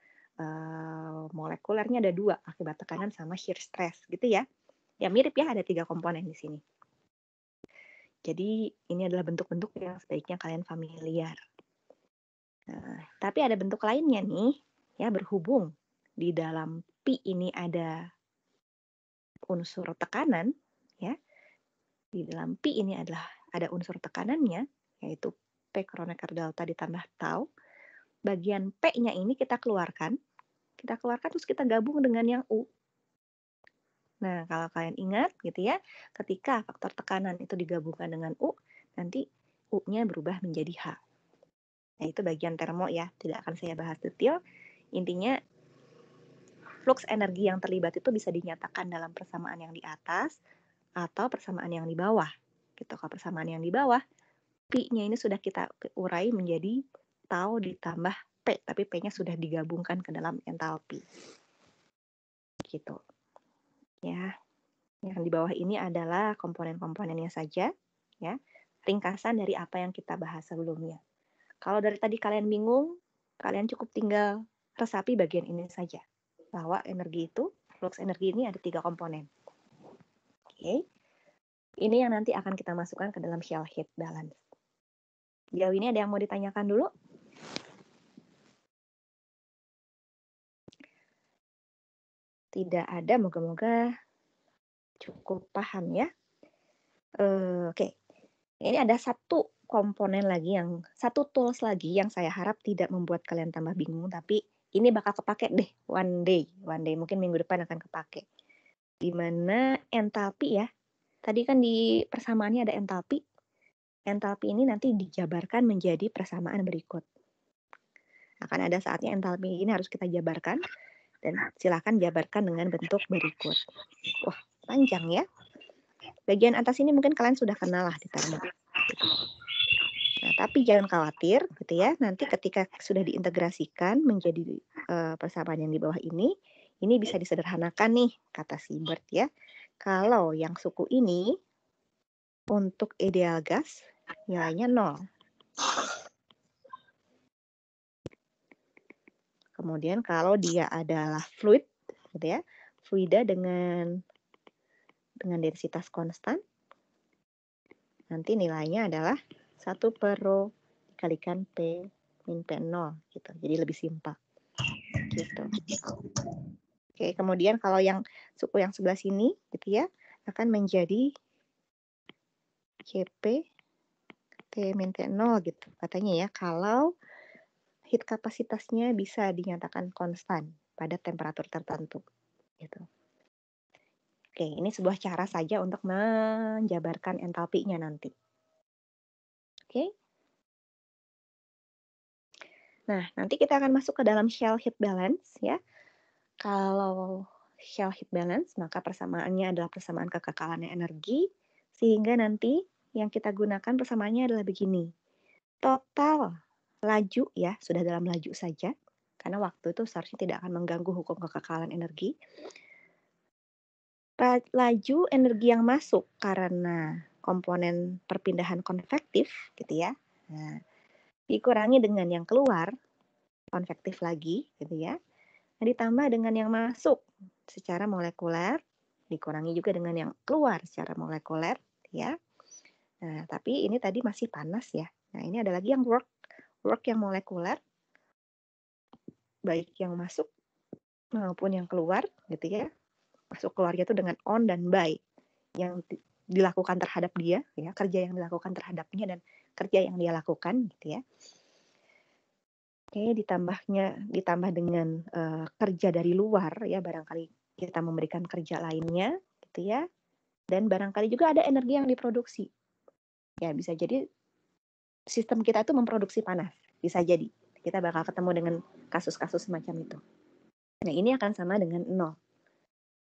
Speaker 1: molekulernya ada 2 akibat tekanan sama shear stress gitu ya. Ya mirip ya, ada 3 komponen di sini. Jadi ini adalah bentuk-bentuk yang sebaiknya kalian familiar. Nah, tapi ada bentuk lainnya nih, ya berhubung di dalam pi ini ada unsur tekanan, ya. Di dalam pi ini ada unsur tekanannya, yaitu P Kronecker delta ditambah tau. Bagian P-nya ini kita keluarkan terus kita gabung dengan yang U. Nah, kalau kalian ingat gitu ya, ketika faktor tekanan itu digabungkan dengan U, nanti U-nya berubah menjadi H. Nah, itu bagian termo ya, tidak akan saya bahas detail. Intinya, flux energi yang terlibat itu bisa dinyatakan dalam persamaan yang di atas atau persamaan yang di bawah. Gitu. Kalau persamaan yang di bawah, P-nya ini sudah kita urai menjadi tau ditambah P, tapi P-nya sudah digabungkan ke dalam entalpi. Gitu. Ya, yang di bawah ini adalah komponen-komponennya saja, ya. Ringkasan dari apa yang kita bahas sebelumnya. Kalau dari tadi kalian bingung, kalian cukup tinggal resapi bagian ini saja. Bahwa energi itu, flux energi ini ada 3 komponen. Oke. Ini yang nanti akan kita masukkan ke dalam shell heat balance. Jauh ini ada yang mau ditanyakan dulu? Tidak ada, moga-moga cukup paham ya. Oke. Ini ada satu komponen lagi satu tools lagi yang saya harap tidak membuat kalian tambah bingung, tapi ini bakal kepake deh one day mungkin minggu depan akan kepake. Di mana entalpi ya. Tadi kan di persamaannya ada entalpi. Entalpi ini nanti dijabarkan menjadi persamaan berikut. Akan ada saatnya entalpi ini harus kita jabarkan dan silakan jabarkan dengan bentuk berikut. Wah, panjang ya. Bagian atas ini mungkin kalian sudah kenal lah di termo. Nah, tapi jangan khawatir gitu ya. Nanti ketika sudah diintegrasikan menjadi persamaan yang di bawah ini bisa disederhanakan nih, kata si Bert ya. Kalau yang suku ini untuk ideal gas nilainya 0. Kemudian kalau dia adalah fluid, gitu ya, fluida dengan densitas konstan, nanti nilainya adalah 1 per rho dikalikan P min P0 gitu. Jadi lebih simpel. Gitu. Oke, kemudian kalau yang suku yang sebelah sini gitu ya, akan menjadi Cp T min T0 gitu. Katanya ya, kalau heat kapasitasnya bisa dinyatakan konstan pada temperatur tertentu gitu. Oke, ini sebuah cara saja untuk menjabarkan entalpinya nanti. Oke. Nah, nanti kita akan masuk ke dalam shell heat balance ya. Kalau shell heat balance, maka persamaannya adalah persamaan kekekalan energi, sehingga nanti yang kita gunakan persamaannya adalah begini. Total laju ya, sudah dalam laju saja, karena waktu itu seharusnya tidak akan mengganggu hukum kekekalan energi. Laju energi yang masuk karena komponen perpindahan konvektif gitu ya. Nah, dikurangi dengan yang keluar konvektif lagi gitu ya. Nah, ditambah dengan yang masuk secara molekuler, dikurangi juga dengan yang keluar secara molekuler ya. Nah, tapi ini tadi masih panas ya. Nah, ini ada lagi yang work yang molekuler, baik yang masuk maupun yang keluar gitu ya. Masuk keluarnya itu dengan on dan by yang dilakukan terhadap dia ya, kerja yang dilakukan terhadapnya dan kerja yang dia lakukan gitu ya. Oke, ditambah dengan kerja dari luar ya, barangkali kita memberikan kerja lainnya gitu ya. Dan barangkali juga ada energi yang diproduksi. Ya, bisa jadi sistem kita itu memproduksi panas, bisa jadi. Kita bakal ketemu dengan kasus-kasus semacam itu. Nah, ini akan sama dengan 0.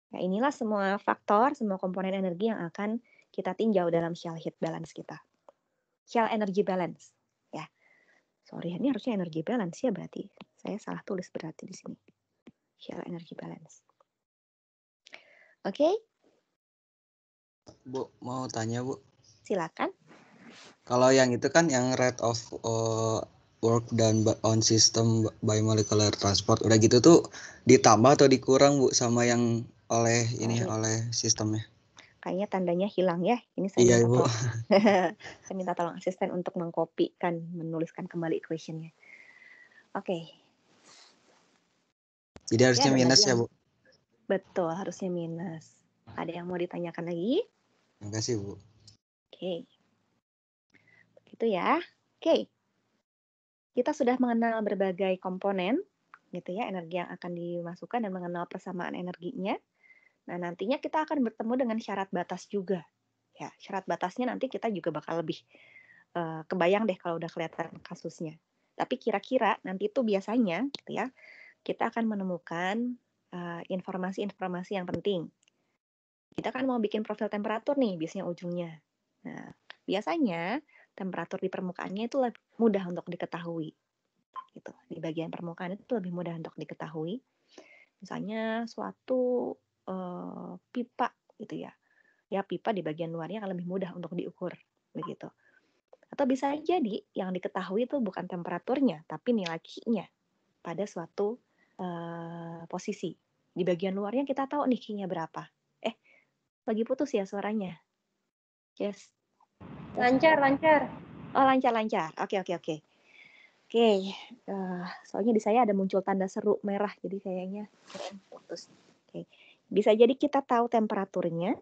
Speaker 1: Nah, inilah semua faktor, semua komponen energi yang akan kita tinjau dalam shell heat balance kita. Shell energy balance. Ya, sorry, ini harusnya energy balance ya berarti. Saya salah tulis berarti di sini. Shell energy balance. Oke?
Speaker 4: Bu, mau tanya Bu.
Speaker 1: Silakan.
Speaker 4: Kalau yang itu kan yang rate of work done on system by molecular transport, udah gitu tuh ditambah atau dikurang Bu sama yang oleh sistemnya?
Speaker 1: Kayaknya tandanya hilang ya. Ini saya
Speaker 4: Iya
Speaker 1: minta
Speaker 4: Bu.
Speaker 1: tolong. Saya minta tolong asisten untuk menuliskan kembali equation-nya. Oke.
Speaker 4: Jadi harusnya minus ya Bu.
Speaker 1: Betul, harusnya minus. Ada yang mau ditanyakan lagi?
Speaker 4: Terima kasih Bu.
Speaker 1: Oke. Begitu ya. Oke. Kita sudah mengenal berbagai komponen gitu ya, energi yang akan dimasukkan dan mengenal persamaan energinya. Nah, nantinya kita akan bertemu dengan syarat batas juga. Ya, syarat batasnya nanti kita juga bakal lebih kebayang deh kalau udah kelihatan kasusnya. Tapi kira-kira nanti itu biasanya gitu ya, kita akan menemukan informasi-informasi yang penting. Kita kan mau bikin profil temperatur nih, biasanya ujungnya. Nah, biasanya temperatur di permukaannya itu lebih mudah untuk diketahui. Gitu. Di bagian permukaan itu lebih mudah untuk diketahui. Misalnya suatu pipa gitu ya. Ya, pipa di bagian luarnya akan lebih mudah untuk diukur begitu. Atau bisa jadi yang diketahui itu bukan temperaturnya, tapi nilai Q-nya pada suatu posisi. Di bagian luarnya kita tahu nih Q-nya berapa. Lagi putus ya suaranya. Yes.
Speaker 3: Lancar.
Speaker 1: Oh, lancar. Oke. Soalnya di saya ada muncul tanda seru merah, jadi kayaknya putus. Oke. Bisa jadi kita tahu temperaturnya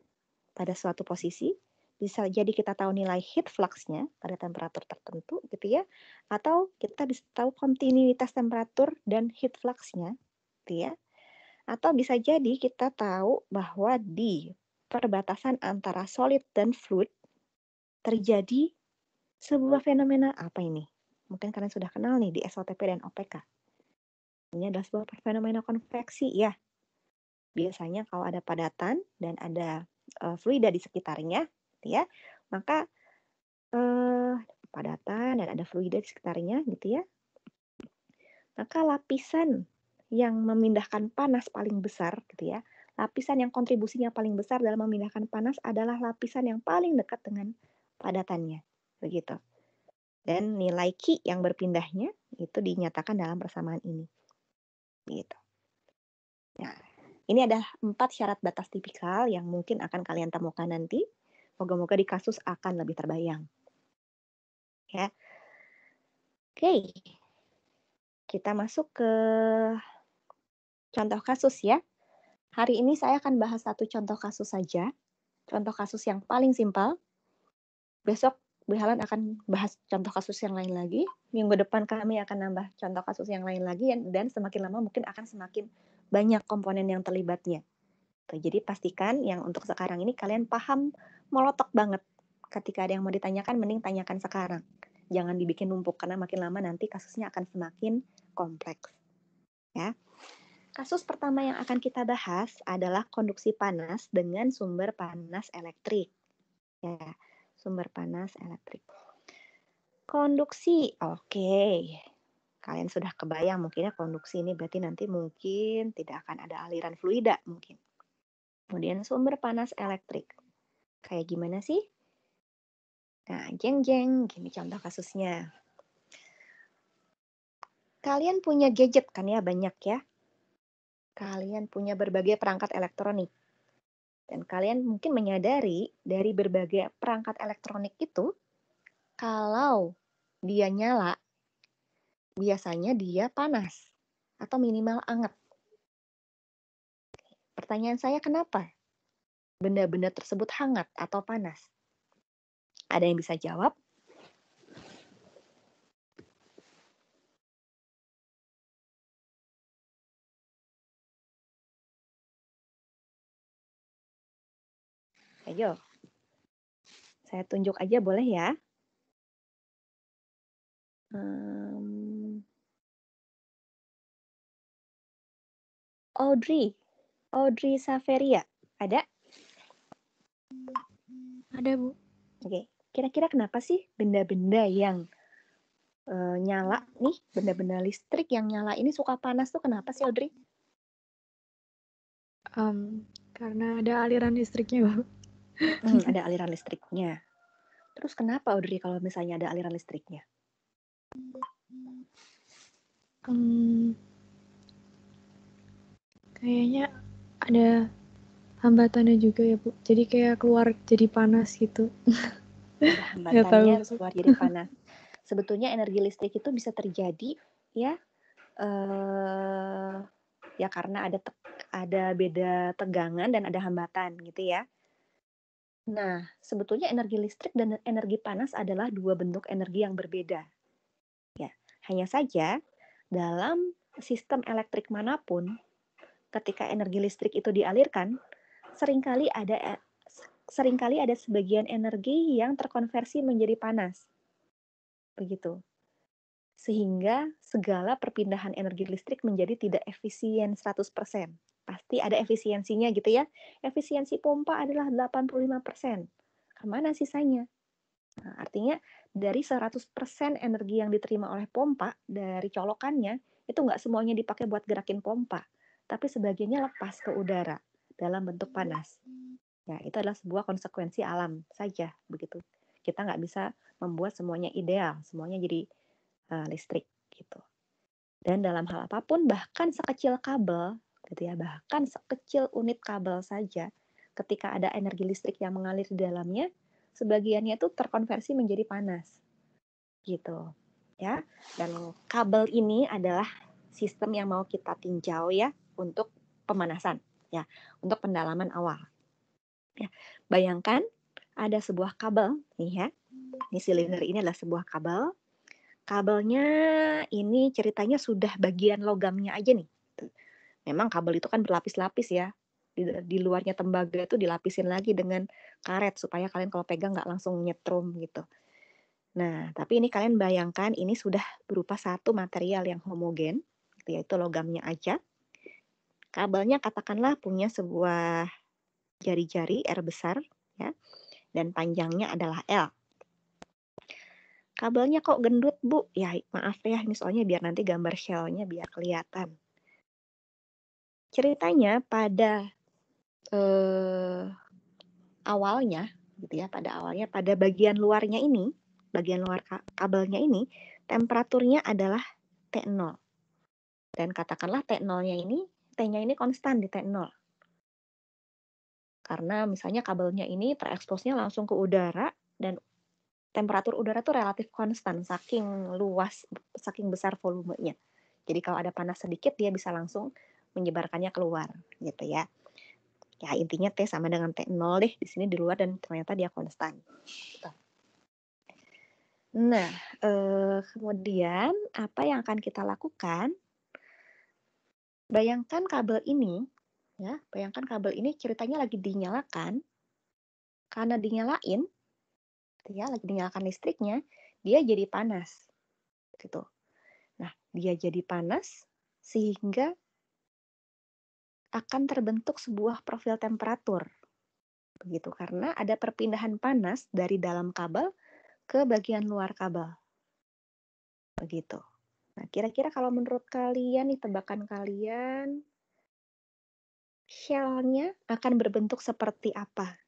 Speaker 1: pada suatu posisi, bisa jadi kita tahu nilai heat flux-nya pada temperatur tertentu gitu ya, atau kita bisa tahu kontinuitas temperatur dan heat flux-nya gitu ya. Atau bisa jadi kita tahu bahwa di perbatasan antara solid dan fluid terjadi sebuah fenomena apa ini? Mungkin kalian sudah kenal nih di SOTP dan OPK. Ini adalah sebuah fenomena konveksi ya. Biasanya kalau ada padatan dan ada fluida di sekitarnya, gitu ya, maka padatan dan ada fluida di sekitarnya, gitu ya. Maka lapisan yang memindahkan panas paling besar gitu ya. Lapisan yang kontribusinya paling besar dalam memindahkan panas adalah lapisan yang paling dekat dengan padatannya. Begitu. Dan nilai Q yang berpindahnya itu dinyatakan dalam persamaan ini. Gitu. Nah, ini ada 4 syarat batas tipikal yang mungkin akan kalian temukan nanti. Moga-moga di kasus akan lebih terbayang. Ya. Oke. Kita masuk ke contoh kasus ya. Hari ini saya akan bahas satu contoh kasus saja. Contoh kasus yang paling simpel. Besok Bu Helen akan bahas contoh kasus yang lain lagi. Minggu depan kami akan nambah contoh kasus yang lain lagi. Dan semakin lama mungkin akan semakin banyak komponen yang terlibatnya. Jadi pastikan yang untuk sekarang ini kalian paham molotok banget. Ketika ada yang mau ditanyakan, mending tanyakan sekarang. Jangan dibikin numpuk, karena makin lama nanti kasusnya akan semakin kompleks. Ya. Kasus pertama yang akan kita bahas adalah konduksi panas dengan sumber panas elektrik. Ya, sumber panas elektrik. Konduksi, oke. Kalian sudah kebayang mungkinnya konduksi ini berarti nanti mungkin tidak akan ada aliran fluida mungkin. Kemudian sumber panas elektrik. Kayak gimana sih? Nah, jeng-jeng, gini contoh kasusnya. Kalian punya gadget kan ya, banyak ya. Kalian punya berbagai perangkat elektronik. Dan kalian mungkin menyadari dari berbagai perangkat elektronik itu, kalau dia nyala, biasanya dia panas atau minimal anget. Pertanyaan saya, kenapa benda-benda tersebut hangat atau panas? Ada yang bisa jawab? Ayo, saya tunjuk aja boleh ya? Audrey Saveria, ada?
Speaker 3: Ada, Bu.
Speaker 1: Oke, kira-kira kenapa sih benda-benda yang nyala nih, benda-benda listrik yang nyala ini suka panas tuh kenapa sih, Audrey?
Speaker 3: Karena ada aliran listriknya, Bu.
Speaker 1: Ada aliran listriknya. Terus kenapa, Audrey, kalau misalnya ada aliran listriknya?
Speaker 3: Kayaknya ada hambatannya juga ya, Bu. Jadi kayak keluar jadi panas gitu.
Speaker 1: Ada hambatannya keluar jadi panas. Sebetulnya energi listrik itu bisa terjadi ya ya karena ada beda tegangan dan ada hambatan gitu ya. Nah, sebetulnya energi listrik dan energi panas adalah dua bentuk energi yang berbeda. Ya, hanya saja dalam sistem elektrik manapun, ketika energi listrik itu dialirkan, seringkali ada sebagian energi yang terkonversi menjadi panas. Begitu. Sehingga segala perpindahan energi listrik menjadi tidak efisien 100%. Pasti ada efisiensinya gitu ya. Efisiensi pompa adalah 85%. Kemana sisanya? Nah, artinya dari 100% energi yang diterima oleh pompa dari colokannya, itu nggak semuanya dipakai buat gerakin pompa. Tapi sebagiannya lepas ke udara dalam bentuk panas. Ya, itu adalah sebuah konsekuensi alam saja. Begitu. Kita nggak bisa membuat semuanya ideal. Semuanya jadi listrik gitu. Dan dalam hal apapun, bahkan sekecil kabel, gitu ya, bahkan sekecil unit kabel saja, ketika ada energi listrik yang mengalir di dalamnya, sebagiannya itu terkonversi menjadi panas, gitu, ya. Dan kabel ini adalah sistem yang mau kita tinjau ya untuk pemanasan, ya, untuk pendalaman awal. Ya, bayangkan ada sebuah kabel, nih ya, ini silinder ini adalah sebuah kabel. Kabelnya ini ceritanya sudah bagian logamnya aja nih. Memang kabel itu kan berlapis-lapis ya. Di luarnya tembaga itu dilapisin lagi dengan karet supaya kalian kalau pegang nggak langsung nyetrum gitu. Nah, tapi ini kalian bayangkan ini sudah berupa satu material yang homogen, yaitu logamnya aja. Kabelnya katakanlah punya sebuah jari-jari R besar, ya, dan panjangnya adalah L. Kabelnya kok gendut, Bu? Ya, maaf ya, ini soalnya biar nanti gambar shell-nya biar kelihatan. ceritanya pada awalnya gitu ya, pada bagian luarnya ini, bagian luar kabelnya ini, temperaturnya adalah T0. Dan katakanlah T0-nya ini, T-nya ini konstan di T0. Karena misalnya kabelnya ini tereksposnya langsung ke udara dan temperatur udara tuh relatif konstan, saking luas, saking besar volumenya. Jadi kalau ada panas sedikit, dia bisa langsung menyebarkannya keluar, gitu ya. Ya intinya T sama dengan T0 deh, di sini di luar dan ternyata dia konstan. Gitu. Nah, kemudian apa yang akan kita lakukan? Bayangkan kabel ini ceritanya lagi dinyalakan. Karena dinyalain, gitu ya, lagi dinyalakan listriknya, dia jadi panas, gitu. Nah, dia jadi panas sehingga akan terbentuk sebuah profil temperatur, begitu. Karena ada perpindahan panas dari dalam kabel ke bagian luar kabel, begitu. Nah, kira-kira kalau menurut kalian nih, tebakan kalian, shell-nya akan berbentuk seperti apa?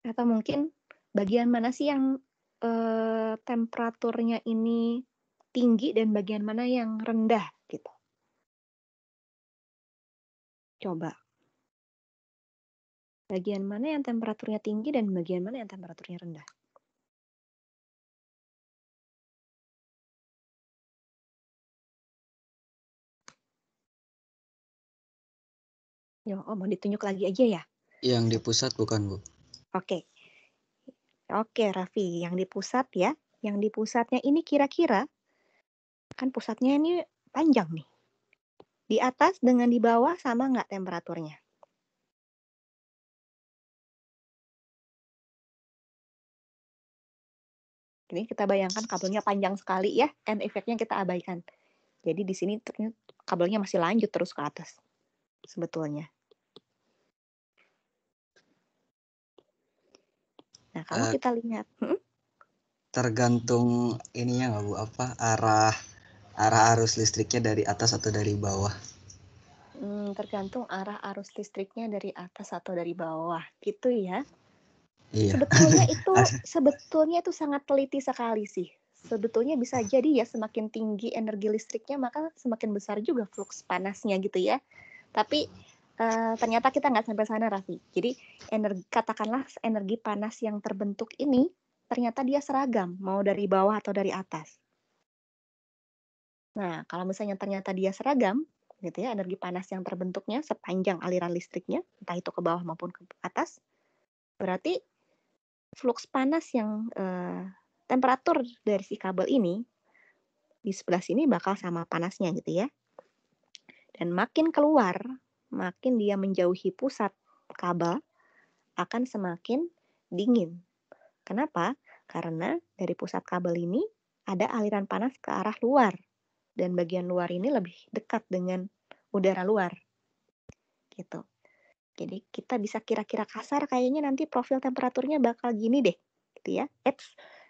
Speaker 1: Atau mungkin bagian mana sih yang temperaturnya ini tinggi dan bagian mana yang rendah gitu? Coba. Bagian mana yang temperaturnya tinggi dan bagian mana yang temperaturnya rendah? Mau ditunjuk lagi aja ya?
Speaker 4: Yang di pusat bukan, Bu?
Speaker 1: Oke. Oke, Raffi, yang di pusat ya. Yang di pusatnya ini kira-kira, kan pusatnya ini panjang nih. Di atas dengan di bawah sama nggak temperaturnya? Ini kita bayangkan kabelnya panjang sekali ya, and efeknya kita abaikan. Jadi di sini kabelnya masih lanjut terus ke atas sebetulnya. Nah, kalau kita lihat,
Speaker 4: tergantung ininya nggak, Bu, apa arah arus listriknya dari atas atau dari bawah?
Speaker 1: Tergantung arah arus listriknya dari atas atau dari bawah, gitu ya.
Speaker 4: Iya.
Speaker 1: Sebetulnya itu sangat teliti sekali sih. Sebetulnya bisa jadi ya, semakin tinggi energi listriknya maka semakin besar juga fluks panasnya gitu ya. Tapi ternyata kita nggak sampai sana, Raffi. Jadi katakanlah energi panas yang terbentuk ini ternyata dia seragam, mau dari bawah atau dari atas. Nah, kalau misalnya ternyata dia seragam, gitu ya, energi panas yang terbentuknya sepanjang aliran listriknya, entah itu ke bawah maupun ke atas, berarti fluks panas yang temperatur dari si kabel ini di sebelah sini bakal sama panasnya gitu ya. Dan makin keluar, makin dia menjauhi pusat kabel, akan semakin dingin. Kenapa? Karena dari pusat kabel ini ada aliran panas ke arah luar. Dan bagian luar ini lebih dekat dengan udara luar. Gitu. Jadi kita bisa kira-kira kasar kayaknya nanti profil temperaturnya bakal gini deh. Gitu ya.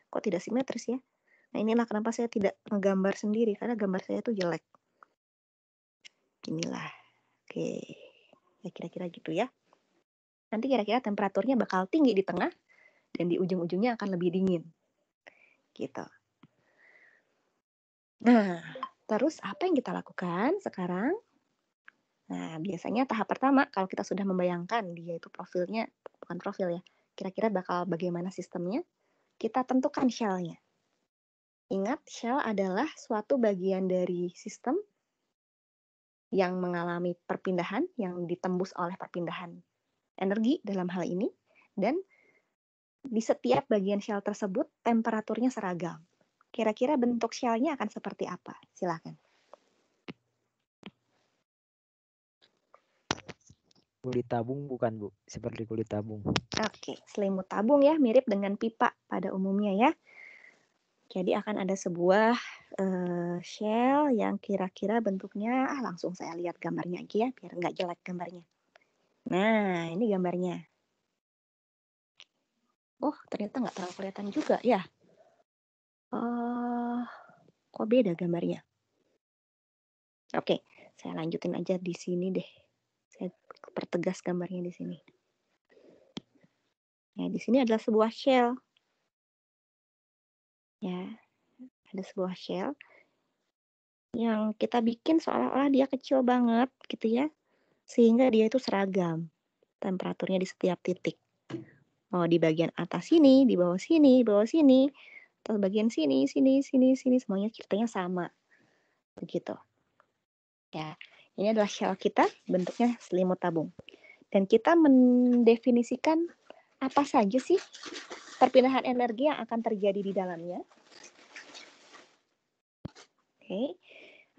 Speaker 1: Kok tidak simetris ya? Nah, inilah kenapa saya tidak ngegambar sendiri, karena gambar saya tuh jelek. Inilah. Oke. Ya kira-kira gitu ya. Nanti kira-kira temperaturnya bakal tinggi di tengah dan di ujung-ujungnya akan lebih dingin. Gitu. Nah, terus apa yang kita lakukan sekarang? Nah, biasanya tahap pertama kalau kita sudah membayangkan dia itu profilnya, bukan profil ya, kira-kira bakal bagaimana sistemnya, kita tentukan shell-nya. Ingat, shell adalah suatu bagian dari sistem yang mengalami perpindahan, yang ditembus oleh perpindahan energi dalam hal ini, dan di setiap bagian shell tersebut temperaturnya seragam. Kira-kira bentuk shell-nya akan seperti apa? Silakan.
Speaker 5: Kulit tabung bukan, Bu? Seperti kulit tabung.
Speaker 1: Oke, selimut tabung ya, mirip dengan pipa pada umumnya ya. Jadi akan ada sebuah shell yang kira-kira bentuknya, langsung saya lihat gambarnya aja ya, biar nggak jelek gambarnya. Nah, ini gambarnya. Oh, ternyata nggak terlalu kelihatan juga ya. Kok beda gambarnya? Oke, Saya lanjutin aja di sini deh. Saya pertegas gambarnya di sini. Ya, di sini adalah sebuah shell. Ya, ada sebuah shell yang kita bikin seolah-olah dia kecil banget gitu ya, sehingga dia itu seragam temperaturnya di setiap titik. Oh, di bagian atas sini, di bawah sini, atau bagian sini, semuanya ceritanya sama. Begitu. Ya, ini adalah shell kita, bentuknya selimut tabung. Dan kita mendefinisikan apa saja sih perpindahan energi yang akan terjadi di dalamnya. Oke.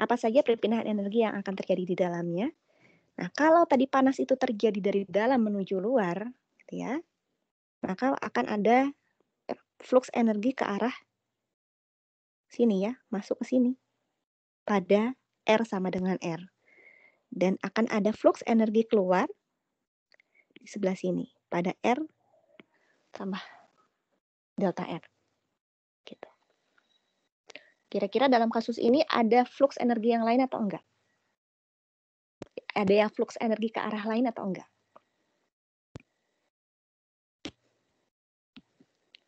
Speaker 1: Apa saja perpindahan energi yang akan terjadi di dalamnya. Nah, kalau tadi panas itu terjadi dari dalam menuju luar, gitu ya, maka akan ada flux energi ke arah sini ya, masuk ke sini. Pada R sama dengan R. Dan akan ada flux energi keluar di sebelah sini. Pada R tambah delta R. Gitu. Kira-kira dalam kasus ini ada flux energi yang lain atau enggak? Ada yang flux energi ke arah lain atau enggak?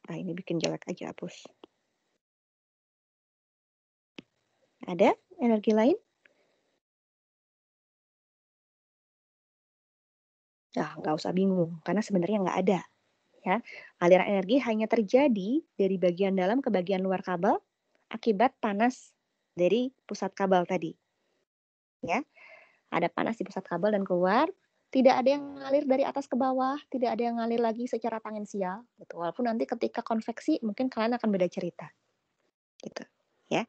Speaker 1: Nah, ini bikin jelek aja, hapus. Ada energi lain? Nah, nggak usah bingung, karena sebenarnya nggak ada. Ya, aliran energi hanya terjadi dari bagian dalam ke bagian luar kabel akibat panas dari pusat kabel tadi. Ya, ada panas di pusat kabel dan keluar. Tidak ada yang ngalir dari atas ke bawah, tidak ada yang ngalir lagi secara tangensial. Gitu. Walaupun nanti ketika konveksi mungkin kalian akan beda cerita. Gitu. Ya.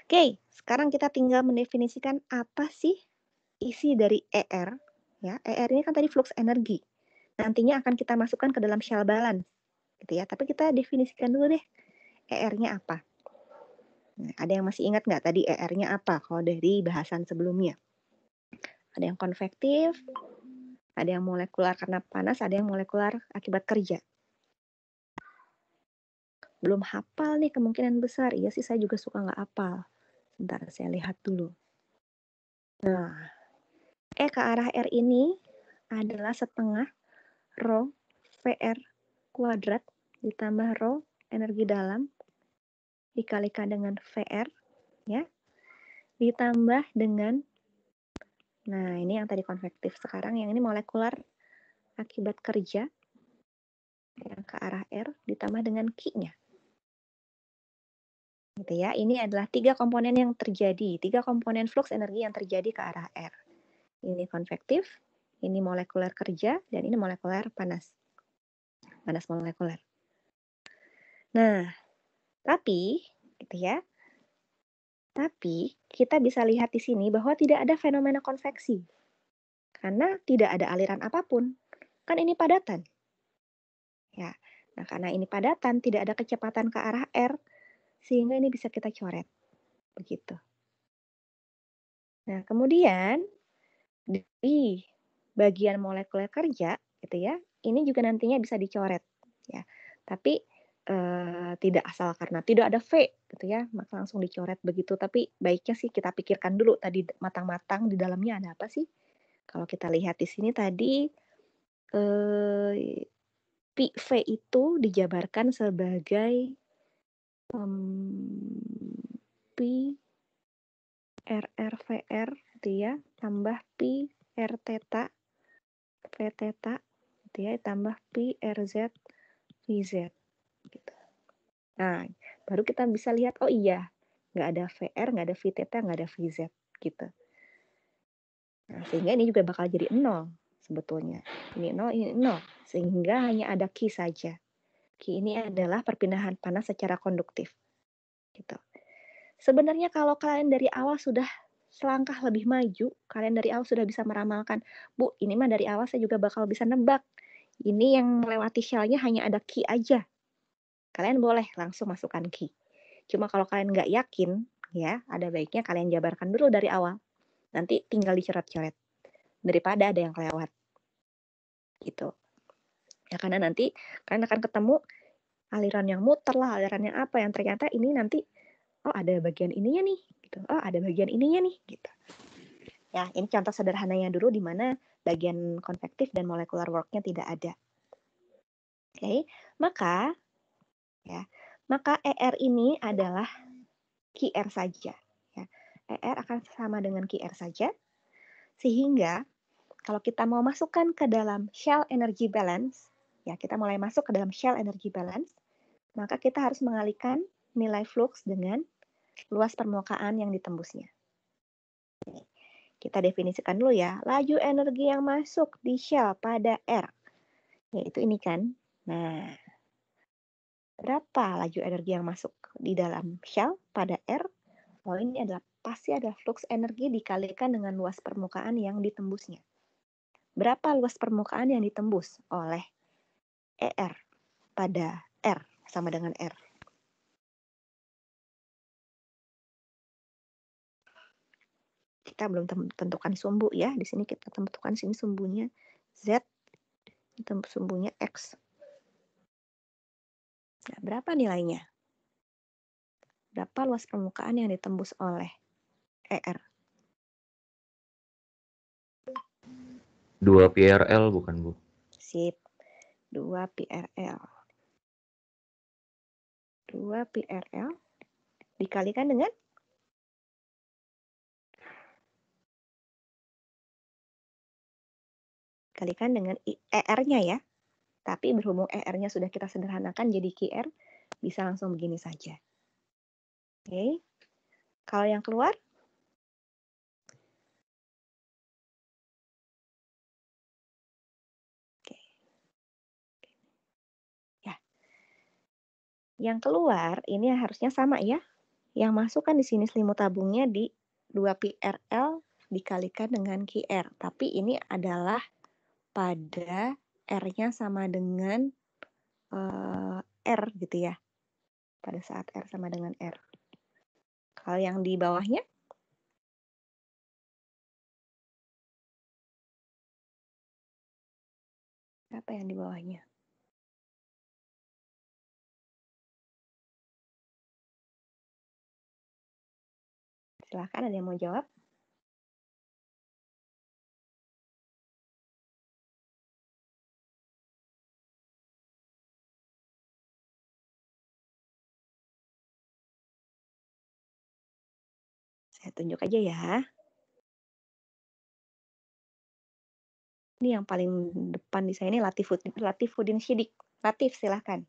Speaker 1: Oke, sekarang kita tinggal mendefinisikan apa sih isi dari ER. Ya, ER ini kan tadi flux energi. Nantinya akan kita masukkan ke dalam shell balance. Gitu ya. Tapi kita definisikan dulu deh ER-nya apa. Nah, ada yang masih ingat nggak tadi ER-nya apa kalau dari bahasan sebelumnya? Ada yang konvektif, ada yang molekular karena panas, ada yang molekular akibat kerja. Belum hafal nih kemungkinan besar. Iya sih, saya juga suka nggak hafal. Sebentar, saya lihat dulu. Nah, E ke arah R ini adalah setengah rho VR kuadrat ditambah rho energi dalam dikalikan dengan VR, ya, ditambah dengan, nah ini yang tadi konvektif, sekarang yang ini molekular akibat kerja yang ke arah R ditambah dengan Q-nya. Gitu ya. Ini adalah 3 komponen yang terjadi, 3 komponen flux energi yang terjadi ke arah R. Ini konvektif, ini molekuler kerja, dan ini molekuler panas. Panas molekuler. Nah, tapi gitu ya. Tapi kita bisa lihat di sini bahwa tidak ada fenomena konveksi. Karena tidak ada aliran apapun. Kan ini padatan. Ya. Nah, karena ini padatan, tidak ada kecepatan ke arah R, sehingga ini bisa kita coret. Begitu. Nah, kemudian di bagian molekuler kerja, gitu ya, ini juga nantinya bisa dicoret. Ya. Tapi tidak asal karena tidak ada V, gitu ya, maka langsung dicoret begitu. Tapi baiknya sih kita pikirkan dulu tadi matang-matang di dalamnya ada apa sih. Kalau kita lihat di sini tadi, PV itu dijabarkan sebagai P RRVR gitu ya, tambah P R theta V theta gitu ya, tambah P RZ VZ gitu. Nah, baru kita bisa lihat, oh iya, nggak ada VR, nggak ada V theta, nggak ada VZ gitu. Nah, sehingga ini juga bakal jadi 0 sebetulnya. Ini 0, ini 0. Sehingga hanya ada Q saja. Q ini adalah perpindahan panas secara konduktif. Gitu. Sebenarnya kalau kalian dari awal sudah selangkah lebih maju, kalian dari awal sudah bisa meramalkan, Bu, ini mah dari awal saya juga bakal bisa nebak. Ini yang melewati shell-nya hanya ada Q aja. Kalian boleh langsung masukkan Q. Cuma kalau kalian nggak yakin, ya, ada baiknya kalian jabarkan dulu dari awal. Nanti tinggal dicoret-coret. Daripada ada yang kelewat. Gitu. Ya, karena nanti kalian akan ketemu aliran yang muter lah, aliran yang apa, yang ternyata ini nanti, oh ada bagian ininya nih, gitu. Oh ada bagian ininya nih, gitu. Ya, ini contoh sederhananya dulu di mana bagian konvektif dan molecular work-nya tidak ada. Oke, maka ER ini adalah QR saja. Ya. ER akan sama dengan QR saja, sehingga kalau kita mau masukkan ke dalam shell energy balance, ya kita mulai masuk ke dalam shell energy balance, maka kita harus mengalihkan nilai flux dengan luas permukaan yang ditembusnya. Kita definisikan dulu ya, laju energi yang masuk di shell pada R, yaitu ini kan. Nah, berapa laju energi yang masuk di dalam shell pada R? Oh, ini pasti adalah flux energi dikalikan dengan luas permukaan yang ditembusnya. Berapa luas permukaan yang ditembus oleh ER pada R sama dengan R? Kita belum tentukan sumbu ya. Di sini kita tentukan sini sumbunya Z, sumbunya X. Nah, berapa nilainya? Berapa luas permukaan yang ditembus oleh ER?
Speaker 6: 2 PRL bukan, Bu?
Speaker 1: Sip. 2 PRL. 2 PRL dikalikan dengan ER-nya ya. Tapi berhubung ER-nya sudah kita sederhanakan jadi QR, bisa langsung begini saja. Oke. Kalau yang keluar, oke. Ya. Yang keluar ini harusnya sama ya. Yang masuk kan di sini selimut tabungnya di 2 PRL dikalikan dengan QR. Tapi ini adalah pada R-nya sama dengan R gitu ya. Pada saat R sama dengan R. Kalau yang di bawahnya, apa yang di bawahnya? Silahkan, ada yang mau jawab? Saya tunjuk aja ya. Ini yang paling depan di saya ini Latifuddin Shidik. Latif, silahkan.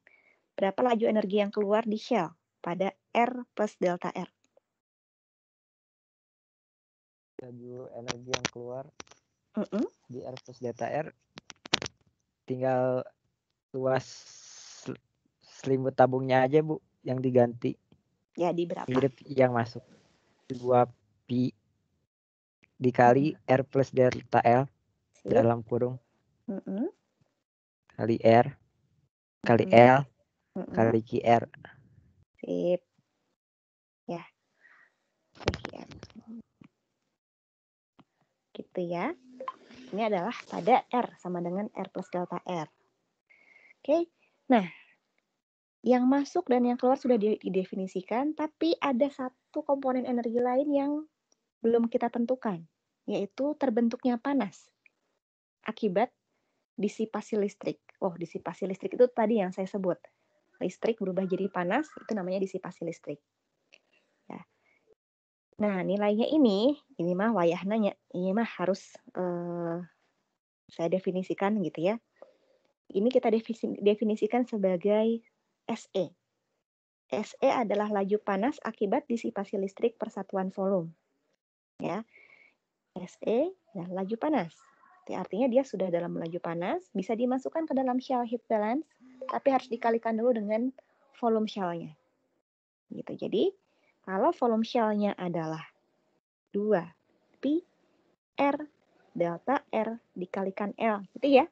Speaker 1: Berapa laju energi yang keluar di shell pada R plus delta R?
Speaker 5: Laju energi yang keluar di R plus delta R tinggal luas selimut tabungnya aja, Bu, yang diganti.
Speaker 1: Jadi berapa?
Speaker 5: Mirip yang masuk. 2 pi dikali R plus delta L dalam kurung kali R kali L kali QR.
Speaker 1: Sip. Ya. QR. Gitu ya. Ini adalah pada R sama dengan R plus delta R. Oke. Nah, yang masuk dan yang keluar sudah didefinisikan, tapi ada satu komponen energi lain yang belum kita tentukan, yaitu terbentuknya panas akibat disipasi listrik. Oh, disipasi listrik itu tadi yang saya sebut. Listrik berubah jadi panas, itu namanya disipasi listrik. Ya. Nah, nilainya ini mah wayahna, ini mah harus saya definisikan gitu ya. Ini kita definisikan sebagai SE. SE adalah laju panas akibat disipasi listrik per satuan volume. Ya. SE dan laju panas. Artinya dia sudah dalam laju panas, bisa dimasukkan ke dalam shell heat balance, tapi harus dikalikan dulu dengan volume shell-nya. Gitu. Jadi, kalau volume shell-nya adalah 2 pi R delta R dikalikan L, gitu ya.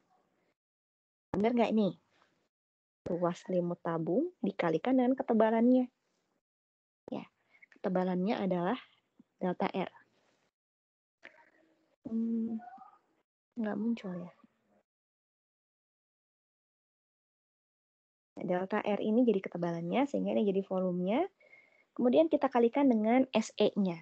Speaker 1: Benar nggak nih? Luas selimut tabung dikalikan dengan ketebalannya. Ya, ketebalannya adalah delta R. Nggak muncul ya. Delta R ini jadi ketebalannya, sehingga ini jadi volumenya. Kemudian kita kalikan dengan SE-nya.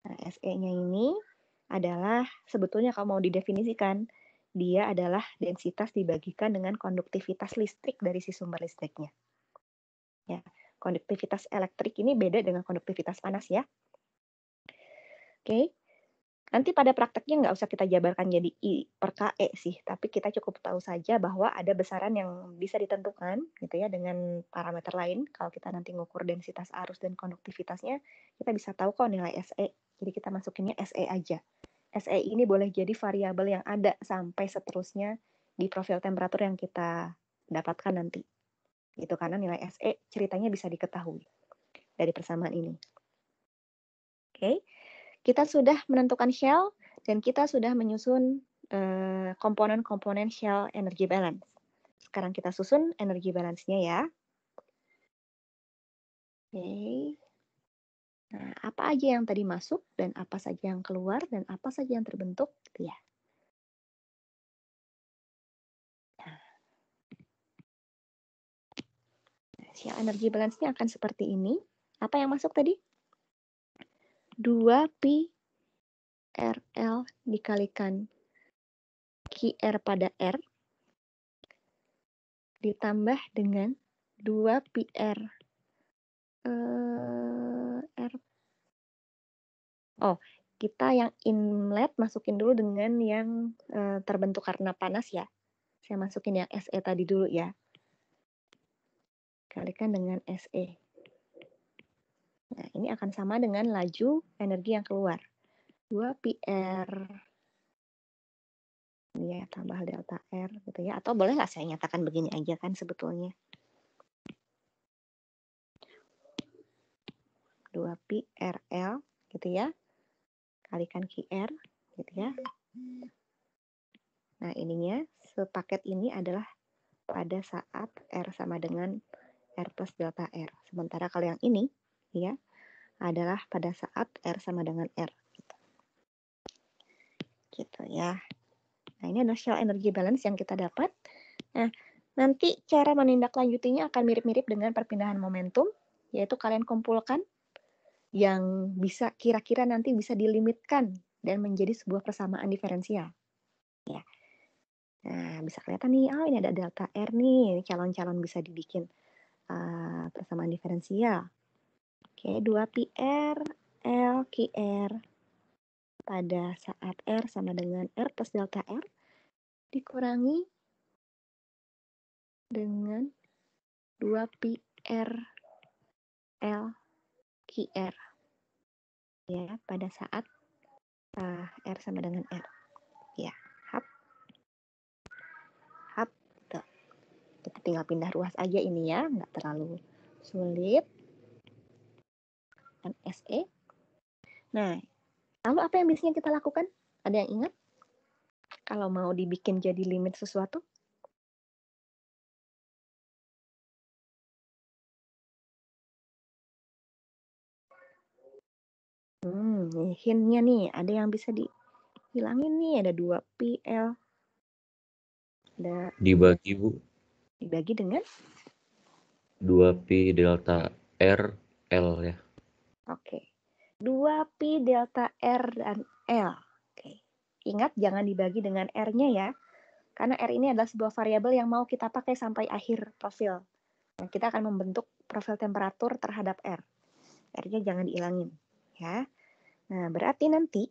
Speaker 1: Nah, SE-nya ini adalah sebetulnya kalau mau didefinisikan, dia adalah densitas dibagikan dengan konduktivitas listrik dari si sumber listriknya. Ya, konduktivitas elektrik ini beda dengan konduktivitas panas ya. Oke, nanti pada prakteknya nggak usah kita jabarkan jadi I per KE sih, tapi kita cukup tahu saja bahwa ada besaran yang bisa ditentukan gitu ya dengan parameter lain. Kalau kita nanti ngukur densitas arus dan konduktivitasnya, kita bisa tahu kok nilai SE. Jadi kita masukinnya SE aja. SE ini boleh jadi variabel yang ada sampai seterusnya di profil temperatur yang kita dapatkan nanti. Gitu, karena nilai SE ceritanya bisa diketahui dari persamaan ini. Oke, kita sudah menentukan shell dan kita sudah menyusun komponen-komponen shell energy balance. Sekarang kita susun energy balance-nya ya. Oke. Nah, apa aja yang tadi masuk dan apa saja yang keluar dan apa saja yang terbentuk, gitu ya. Shell energy balance-nya akan seperti ini. Apa yang masuk tadi? 2pi RL dikalikan QR pada R ditambah dengan 2PR R. Oh, kita yang inlet masukin dulu dengan yang terbentuk karena panas ya. Saya masukin yang SE tadi dulu ya. Kalikan dengan SE. Nah, ini akan sama dengan laju energi yang keluar. 2PR ini ya, tambah delta R gitu ya. Atau boleh nggak saya nyatakan begini aja kan sebetulnya. 2pi RL gitu ya. Kalikan QR gitu ya. Nah, ininya sepaket ini adalah pada saat R sama dengan R plus delta R. Sementara kalau yang ini ya adalah pada saat R sama dengan R. Gitu ya. Nah, ini adalah shell energy balance yang kita dapat. Nah, nanti cara menindaklanjutinya akan mirip-mirip dengan perpindahan momentum, yaitu kalian kumpulkan yang bisa kira-kira nanti bisa dilimitkan dan menjadi sebuah persamaan diferensial. Ya. Nah, bisa kelihatan nih, oh ini ada delta R nih, calon-calon bisa dibikin persamaan diferensial. Oke, 2PR L QR pada saat R sama dengan R plus delta R dikurangi dengan 2PR L QR ya pada saat R sama dengan R. Ya, hap. Tuh. Kita tinggal pindah ruas aja ini ya, nggak terlalu sulit. MSE. Nah, lalu apa yang biasanya kita lakukan? Ada yang ingat? Kalau mau dibikin jadi limit sesuatu? Hint-nya nih, ada yang bisa dihilangin nih, ada 2PL. Ada
Speaker 6: Dibagi, Bu.
Speaker 1: dibagi dengan
Speaker 6: 2pi delta R L ya.
Speaker 1: Oke. 2pi delta R dan L. Oke. Ingat jangan dibagi dengan R-nya ya. Karena R ini adalah sebuah variabel yang mau kita pakai sampai akhir profil. Nah, kita akan membentuk profil temperatur terhadap R. R-nya jangan dihilangin ya. Nah, berarti nanti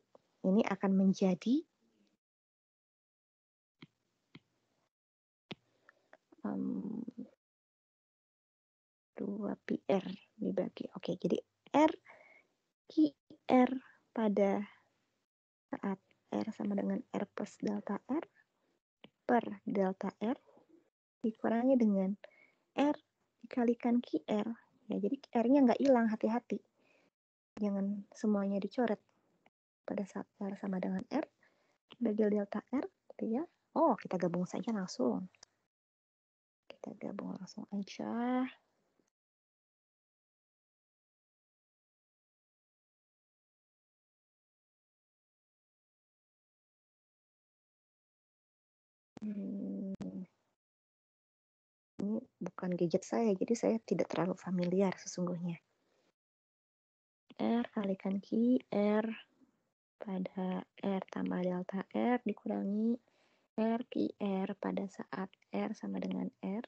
Speaker 1: ini akan menjadi 2PR dibagi. Oke, jadi R QR pada saat R sama dengan R plus delta R per delta R dikurangi dengan R dikalikan QR. Ya, jadi R-nya nggak hilang, hati-hati. Jangan semuanya dicoret. Pada saat R sama dengan R, bagi delta R, gitu ya. Oh, kita gabung saja langsung. Kita gabung langsung aja. Ini bukan gadget saya, jadi saya tidak terlalu familiar sesungguhnya. R kalikan QR pada R tambah delta R dikurangi R QR pada saat R sama dengan R.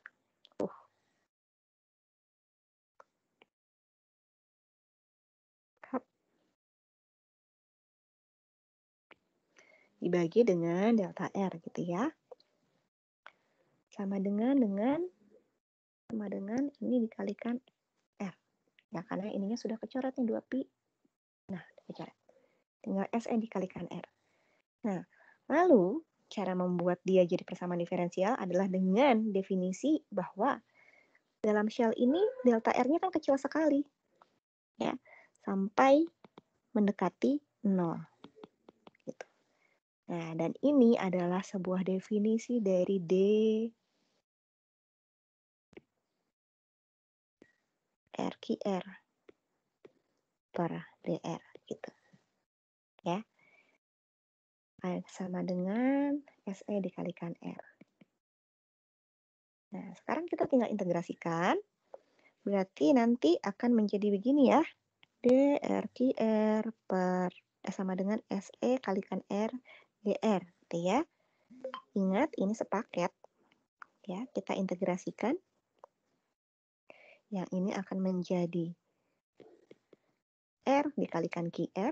Speaker 1: Dibagi dengan delta R gitu ya. Sama dengan ini dikalikan R. Ya, karena ininya sudah kecoret nih 2pi. Nah, kecoret. Tinggal SE dikalikan R. Nah, lalu cara membuat dia jadi persamaan diferensial adalah dengan definisi bahwa dalam shell ini delta R-nya kan kecil sekali. Ya, sampai mendekati 0. Gitu. Nah, dan ini adalah sebuah definisi dari RQR per DR gitu. Ya. Sama dengan SE dikalikan R. Nah, sekarang kita tinggal integrasikan. Berarti nanti akan menjadi begini ya. DRQR per sama dengan SE kalikan R DR gitu ya. Ingat ini sepaket ya, kita integrasikan. Yang ini akan menjadi R dikalikan QR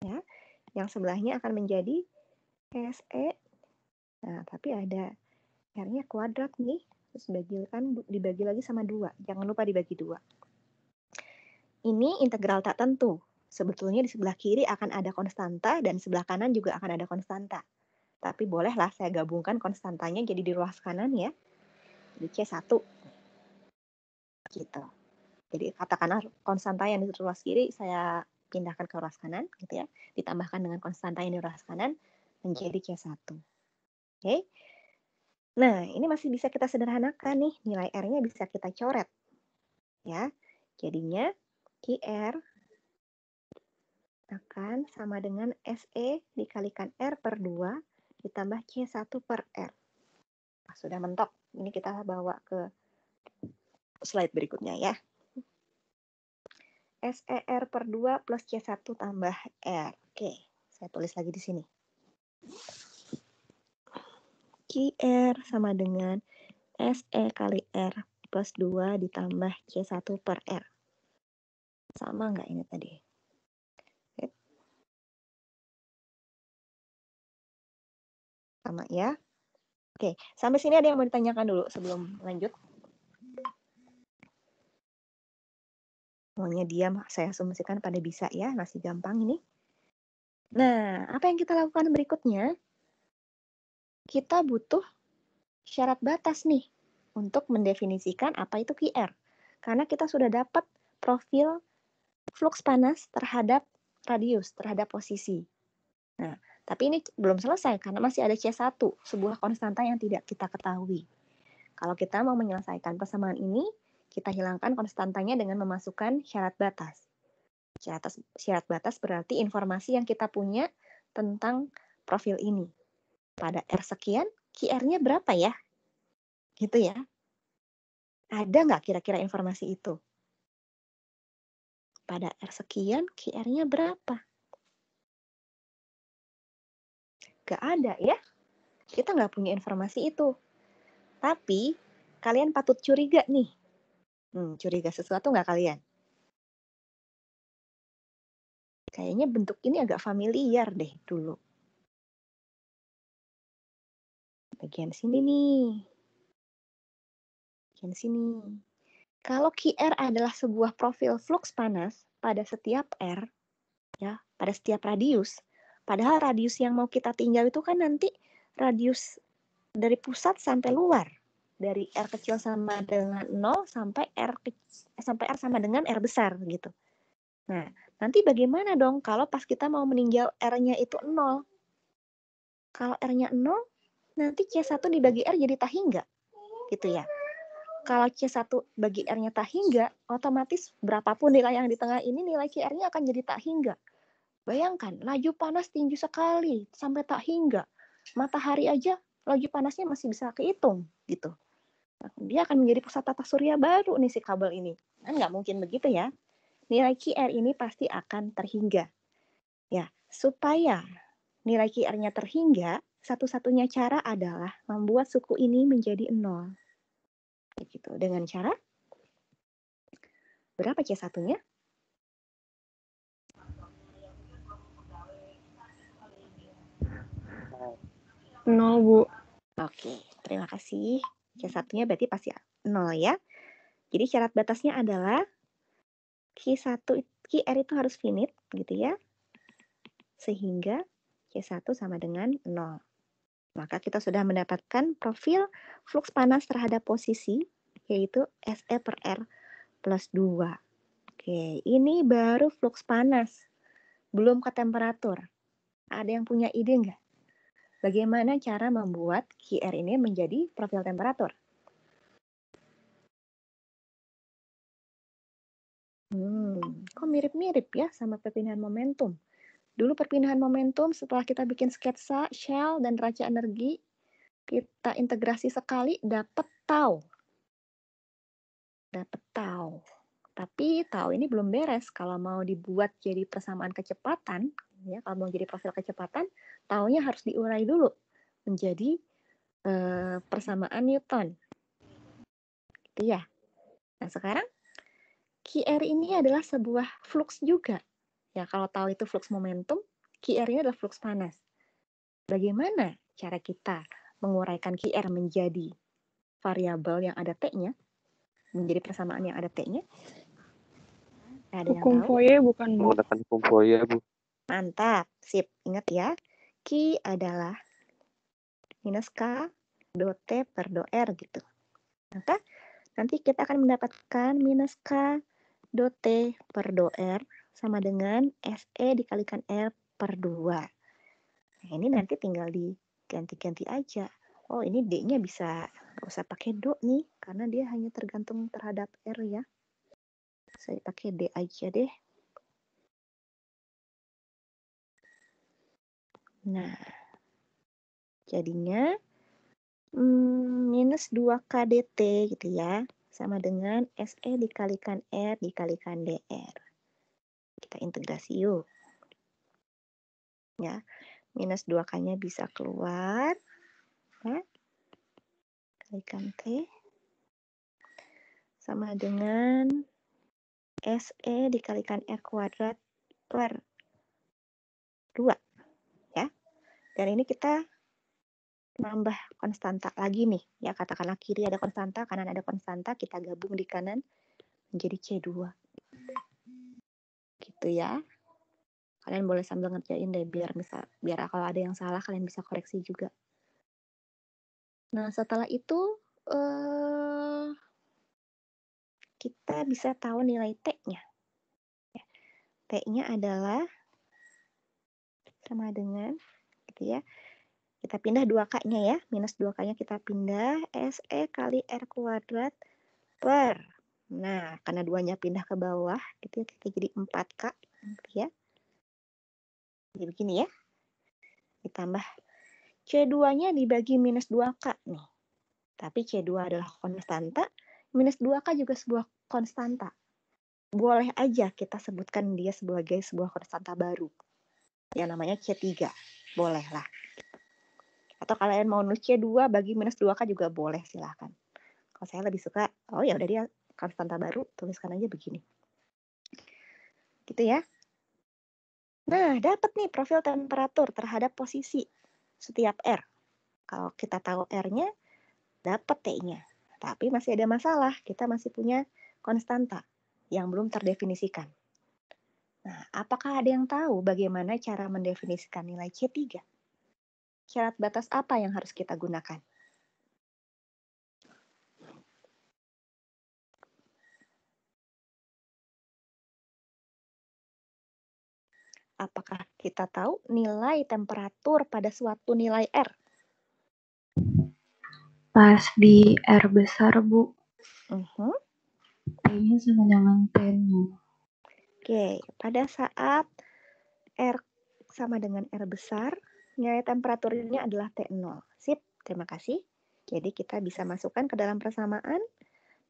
Speaker 1: ya. Yang sebelahnya akan menjadi SE. Nah, tapi ada R-nya kuadrat nih. Terus dibagi lagi sama 2. Jangan lupa dibagi 2. Ini integral tak tentu. Sebetulnya di sebelah kiri akan ada konstanta dan sebelah kanan juga akan ada konstanta. Tapi bolehlah saya gabungkan konstantanya jadi di ruas kanan ya. Jadi C1. Gitu. Jadi katakanlah konstanta yang di ruas kiri saya pindahkan ke ruas kanan gitu ya. Ditambahkan dengan konstanta yang di ruas kanan menjadi C1. Oke. Nah, ini masih bisa kita sederhanakan nih. Nilai R-nya bisa kita coret. Ya. Jadinya QR akan sama dengan SE dikalikan R per 2 ditambah C1 per R. Nah, sudah mentok. Ini kita bawa ke slide berikutnya ya. SER per 2 plus C1 tambah R. Oke, saya tulis lagi di sini. QR sama dengan SE kali R plus 2 ditambah C1 per R. Sama nggak ini tadi? Sama ya. Oke, sampai sini ada yang mau ditanyakan dulu sebelum lanjut? Maunya diam, saya asumsikan pada bisa ya, masih gampang ini. Nah, apa yang kita lakukan berikutnya? Kita butuh syarat batas nih untuk mendefinisikan apa itu QR. Karena kita sudah dapat profil flux panas terhadap radius, terhadap posisi. Nah, tapi ini belum selesai karena masih ada C1, sebuah konstanta yang tidak kita ketahui. Kalau kita mau menyelesaikan persamaan ini, kita hilangkan konstantanya dengan memasukkan syarat batas. Syarat batas berarti informasi yang kita punya tentang profil ini. Pada R sekian, QR-nya berapa ya? Gitu ya. Ada nggak kira-kira informasi itu? Pada R sekian, QR-nya berapa? Nggak ada ya. Kita nggak punya informasi itu. Tapi, kalian patut curiga nih. Curiga sesuatu nggak kalian? Kayaknya bentuk ini agak familiar deh dulu. Bagian sini nih. Bagian sini. Kalau QR adalah sebuah profil flux panas pada setiap R, ya, pada setiap radius, padahal radius yang mau kita tinggal itu kan nanti radius dari pusat sampai luar. Dari R kecil sama dengan 0 sampai R sama dengan R besar gitu. Nah, nanti bagaimana dong kalau pas kita mau meninjau R-nya itu 0? Kalau R-nya 0, nanti C1 dibagi R jadi tahingga. Gitu ya. Kalau C1 bagi R-nya tahingga, otomatis berapapun nilai yang di tengah ini, nilai QR-nya akan jadi tahingga. Bayangkan, laju panas tinggi sekali, sampai tahingga. Matahari aja, laju panasnya masih bisa kehitung, gitu. Nah, dia akan menjadi pusat tata surya baru nih si kabel ini. Kan nggak mungkin begitu ya. nilai QR ini pasti akan terhingga. Ya, supaya nilai QR-nya terhingga, satu-satunya cara adalah membuat suku ini menjadi 0. Begitu. Dengan cara berapa C1-nya?
Speaker 3: 0, Bu.
Speaker 1: Oke, terima kasih. C1-nya berarti pasti 0 ya. Jadi syarat batasnya adalah QR itu harus finite gitu ya. Sehingga C1 sama dengan 0. Maka kita sudah mendapatkan profil fluks panas terhadap posisi, yaitu SE per R plus 2. Oke, ini baru fluks panas. Belum ke temperatur. Ada yang punya ide nggak? Bagaimana cara membuat QR ini menjadi profil temperatur? Kok mirip-mirip ya sama perpindahan momentum? Dulu perpindahan momentum setelah kita bikin sketsa, shell, dan raca energi, kita integrasi sekali dapat tau. Tapi tau ini belum beres. Kalau mau dibuat jadi persamaan kecepatan, ya, kalau mau jadi profil kecepatan, taunya harus diurai dulu menjadi persamaan Newton. Gitu ya. Nah, sekarang QR ini adalah sebuah flux juga. Ya, kalau tahu itu flux momentum, QR ini adalah flux panas. Bagaimana cara kita menguraikan QR menjadi variabel yang ada T-nya? Menjadi persamaan yang ada T-nya? Ada yang
Speaker 3: Hukum
Speaker 1: tahu?
Speaker 3: Fourier bukan, Bu?
Speaker 2: Menggunakan hukum Fourier, Bu.
Speaker 1: Mantap, sip. Ingat ya, Q adalah minus K dot T per dot R gitu. Maka nanti kita akan mendapatkan minus K dot T per dot R sama dengan SE dikalikan R per 2. Nah, ini nanti tinggal diganti-ganti aja. Oh, ini D-nya bisa nggak usah pakai do nih, karena dia hanya tergantung terhadap R ya. Saya pakai D aja deh. Nah, jadinya minus 2K dt gitu ya, sama dengan SE dikalikan R dikalikan DR. Kita integrasi yuk. Ya, minus 2K-nya bisa keluar. Ya. Kalikan T. Sama dengan SE dikalikan R kuadrat per 2. Ya. Dan ini kita nambah konstanta lagi nih. Ya, katakanlah kiri ada konstanta, kanan ada konstanta, kita gabung di kanan menjadi C2. Gitu ya. Kalian boleh sambil ngerjain deh biar kalau ada yang salah kalian bisa koreksi juga. Nah, setelah itu kita bisa tahu nilai T-nya. T-nya adalah sama dengan gitu ya. Kita pindah 2K-nya ya. Minus 2K-nya kita pindah SE kali R kuadrat per. Nah, karena 2-nya pindah ke bawah gitu ya, kita jadi 4K gitu ya. Jadi begini ya. Ditambah C2-nya dibagi minus 2K nih. Tapi C2 adalah konstanta, minus 2K juga sebuah konstanta. Boleh aja kita sebutkan dia sebagai sebuah konstanta baru. Yang namanya C3. Boleh lah. Atau kalian mau nulis C2 bagi minus 2K juga boleh, silahkan. Kalau saya lebih suka, oh ya udah dia konstanta baru, tuliskan aja begini. Gitu ya. Nah, dapat nih profil temperatur terhadap posisi setiap R. Kalau kita tahu R-nya, dapat T-nya. Tapi masih ada masalah, kita masih punya konstanta yang belum terdefinisikan. Nah, apakah ada yang tahu bagaimana cara mendefinisikan nilai C3? Syarat batas apa yang harus kita gunakan? Apakah kita tahu nilai temperatur pada suatu nilai R?
Speaker 3: Pas di R besar, Bu.
Speaker 7: T-nya sama dengan T0.
Speaker 1: Oke, pada saat R sama dengan R besar, nilai temperaturnya adalah T0. Sip, terima kasih. Jadi kita bisa masukkan ke dalam persamaan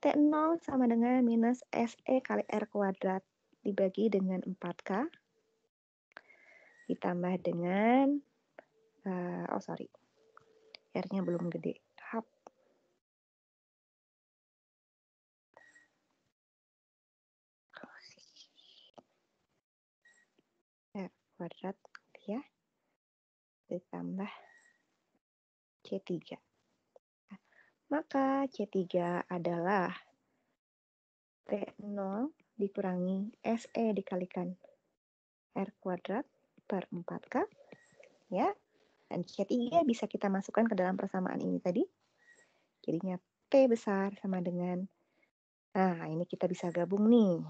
Speaker 1: T0 sama dengan minus SE kali R kuadrat dibagi dengan 4K ditambah dengan R-nya belum gede. Hap. R kuadrat ya ditambah C3. Maka C3 adalah T0 dikurangi SE dikalikan R kuadrat per 4K. Ya. Dan C3 bisa kita masukkan ke dalam persamaan ini tadi. Jadinya T besar sama dengan, nah ini kita bisa gabung nih.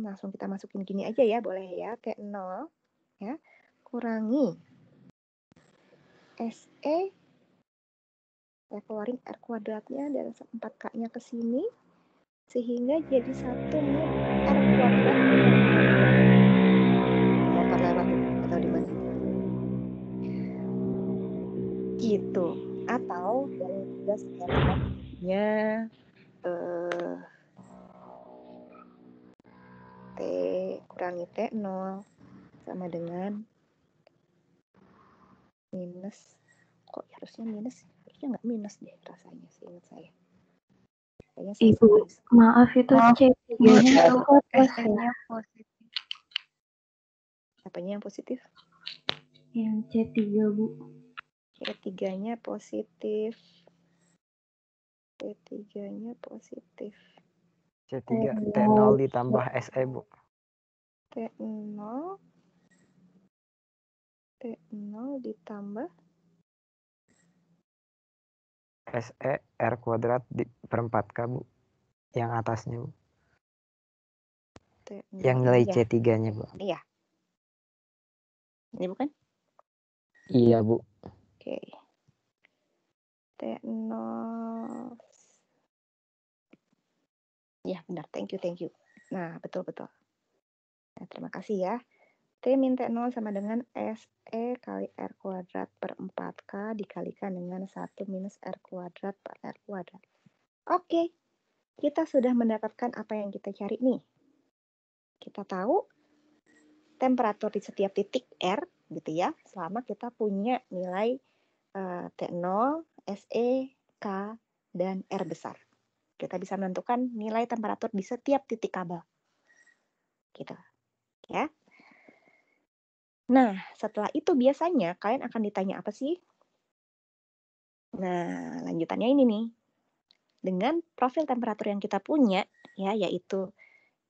Speaker 1: Langsung kita masukin gini aja ya, boleh ya. T0 ya, kurangi SE, saya keluarin R kuadratnya dan 4K-nya ke sini, sehingga jadi 1 R kuadrat. Motor lewat atau di mana? Gitu. Atau yang juga sebenarnya T kurangi T0 sama dengan minus, kok harusnya minus? Harusnya nggak minus deh rasanya, seingat saya. Kayaknya saya
Speaker 7: Ibu, maaf itu C3-nya apa plus ya?
Speaker 8: SE-nya positif.
Speaker 1: Apanya yang positif?
Speaker 7: Yang C3, Bu.
Speaker 1: C3-nya positif. C3-nya positif.
Speaker 5: C3 T0 ditambah SE, Bu.
Speaker 1: T0 ditambah
Speaker 5: SE R kuadrat per 4K, Bu. Yang atasnya, Bu.
Speaker 1: T0.
Speaker 5: Yang nilai
Speaker 1: Ya.
Speaker 5: C3-nya, Bu.
Speaker 1: Iya. Ini bukan?
Speaker 5: Iya, Bu.
Speaker 1: Oke. T0. Ya, benar. Thank you. Nah, betul. Nah, terima kasih ya. T min T0 sama dengan SE kali R kuadrat per 4K dikalikan dengan 1 minus R kuadrat per R kuadrat. Oke, kita sudah mendapatkan apa yang kita cari nih. Kita tahu temperatur di setiap titik R, gitu ya, selama kita punya nilai T0, SE, K, dan R besar. Kita bisa menentukan nilai temperatur di setiap titik kabel. Gitu. Ya. Nah, setelah itu biasanya kalian akan ditanya apa sih? Nah, lanjutannya ini nih. Dengan profil temperatur yang kita punya, ya, yaitu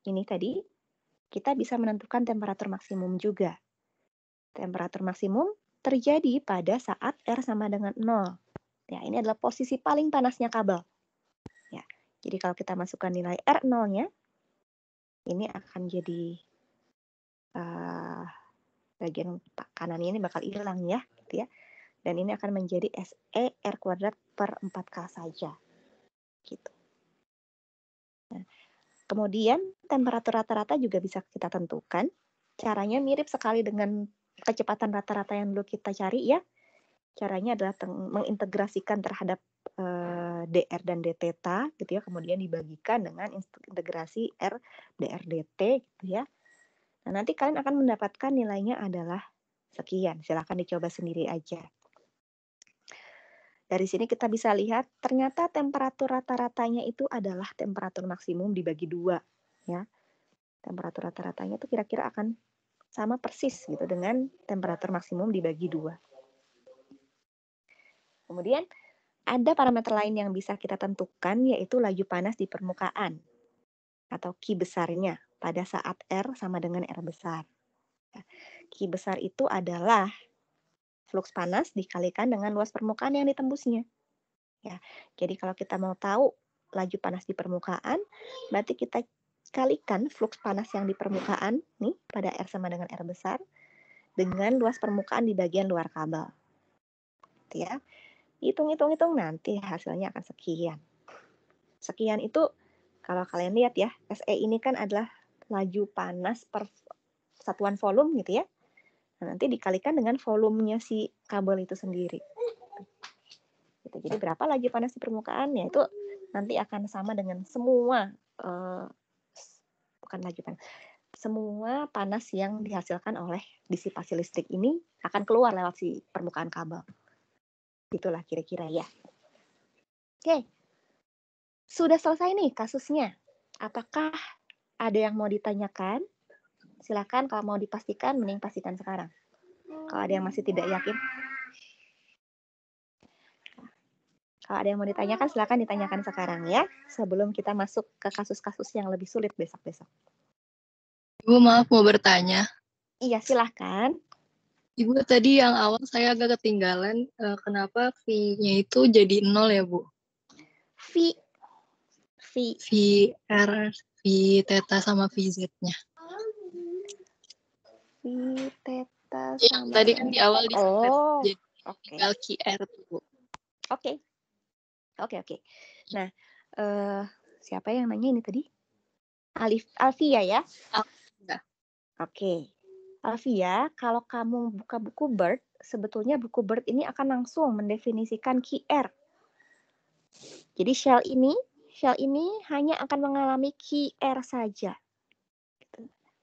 Speaker 1: ini tadi, kita bisa menentukan temperatur maksimum juga. Temperatur maksimum terjadi pada saat R sama dengan 0. Ya, ini adalah posisi paling panasnya kabel. Ya, jadi kalau kita masukkan nilai R0-nya, ini akan jadi bagian kanan ini bakal hilang ya, gitu ya. Dan ini akan menjadi SE R kuadrat per 4K saja. Gitu. Nah, kemudian temperatur rata-rata juga bisa kita tentukan. Caranya mirip sekali dengan kecepatan rata-rata yang dulu kita cari ya. Caranya adalah mengintegrasikan terhadap DR dan D theta gitu ya, kemudian dibagikan dengan integrasi R DR dt gitu ya. Nah, nanti kalian akan mendapatkan nilainya adalah sekian. Silahkan dicoba sendiri aja. Dari sini kita bisa lihat ternyata temperatur rata-ratanya itu adalah temperatur maksimum dibagi 2 ya. Temperatur rata-ratanya itu kira-kira akan sama persis gitu dengan temperatur maksimum dibagi 2. Kemudian ada parameter lain yang bisa kita tentukan yaitu laju panas di permukaan atau Q besarnya pada saat R sama dengan R besar. Q besar itu adalah flux panas dikalikan dengan luas permukaan yang ditembusnya. Ya, jadi kalau kita mau tahu laju panas di permukaan, berarti kita kalikan flux panas yang di permukaan nih pada R sama dengan R besar dengan luas permukaan di bagian luar kabel. Gitu ya. Hitung nanti hasilnya akan sekian. Sekian itu kalau kalian lihat ya, SE ini kan adalah laju panas per satuan volume gitu ya. Nah, nanti dikalikan dengan volumenya si kabel itu sendiri. Gitu. Jadi berapa laju panas di permukaan ya itu nanti akan sama dengan semua bukan lagi panas. Semua panas yang dihasilkan oleh disipasi listrik ini akan keluar lewat si permukaan kabel. Itulah kira-kira ya. Oke. Sudah selesai nih kasusnya. Apakah ada yang mau ditanyakan? Silakan, kalau mau dipastikan, mending pastikan sekarang. Kalau ada yang masih tidak yakin. Kalau ada yang mau ditanyakan, silakan ditanyakan sekarang ya. Sebelum kita masuk ke kasus-kasus yang lebih sulit besok-besok.
Speaker 8: Ibu maaf mau bertanya.
Speaker 1: Iya, silahkan.
Speaker 8: Ibu tadi yang awal saya agak ketinggalan. Kenapa V-nya itu jadi 0 ya Bu?
Speaker 1: V
Speaker 8: R, V theta sama VZ-nya.
Speaker 1: V theta
Speaker 8: Yang
Speaker 1: sama.
Speaker 8: tadi kan di awal di
Speaker 1: Oh,
Speaker 8: jadi
Speaker 1: oke.
Speaker 8: tinggal QR tuh Bu.
Speaker 1: Oke. Nah, siapa yang nanya ini tadi? Alfia ya?
Speaker 8: Ya.
Speaker 1: Oke. Alfia, kalau kamu buka buku BERT, sebetulnya buku BERT ini akan langsung mendefinisikan QR. Jadi shell ini hanya akan mengalami QR saja.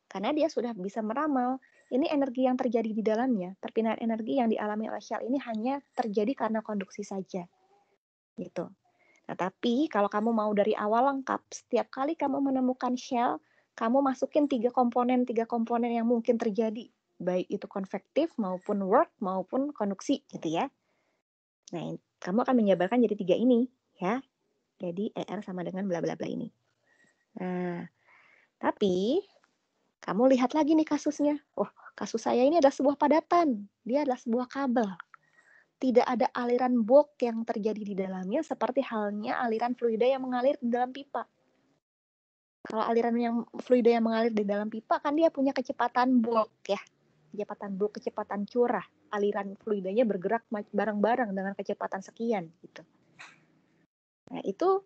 Speaker 1: Karena dia sudah bisa meramal, ini energi yang terjadi di dalamnya, perpindahan energi yang dialami oleh shell ini hanya terjadi karena konduksi saja. Gitu. Nah, tapi kalau kamu mau dari awal lengkap, setiap kali kamu menemukan shell, kamu masukin 3 komponen yang mungkin terjadi, baik itu konvektif maupun work maupun konduksi gitu ya. Nah, kamu akan menjabarkan jadi 3 ini ya. Jadi ER sama dengan bla bla bla ini. Nah, tapi kamu lihat lagi nih kasusnya. Oh, kasus saya ini adalah sebuah padatan. Dia adalah sebuah kabel. Tidak ada aliran bulk yang terjadi di dalamnya seperti halnya aliran fluida yang mengalir di dalam pipa. Kalau aliran fluida yang mengalir di dalam pipa kan dia punya kecepatan bulk ya. Kecepatan bulk, kecepatan curah. Aliran fluidanya bergerak bareng-bareng dengan kecepatan sekian gitu. Nah, itu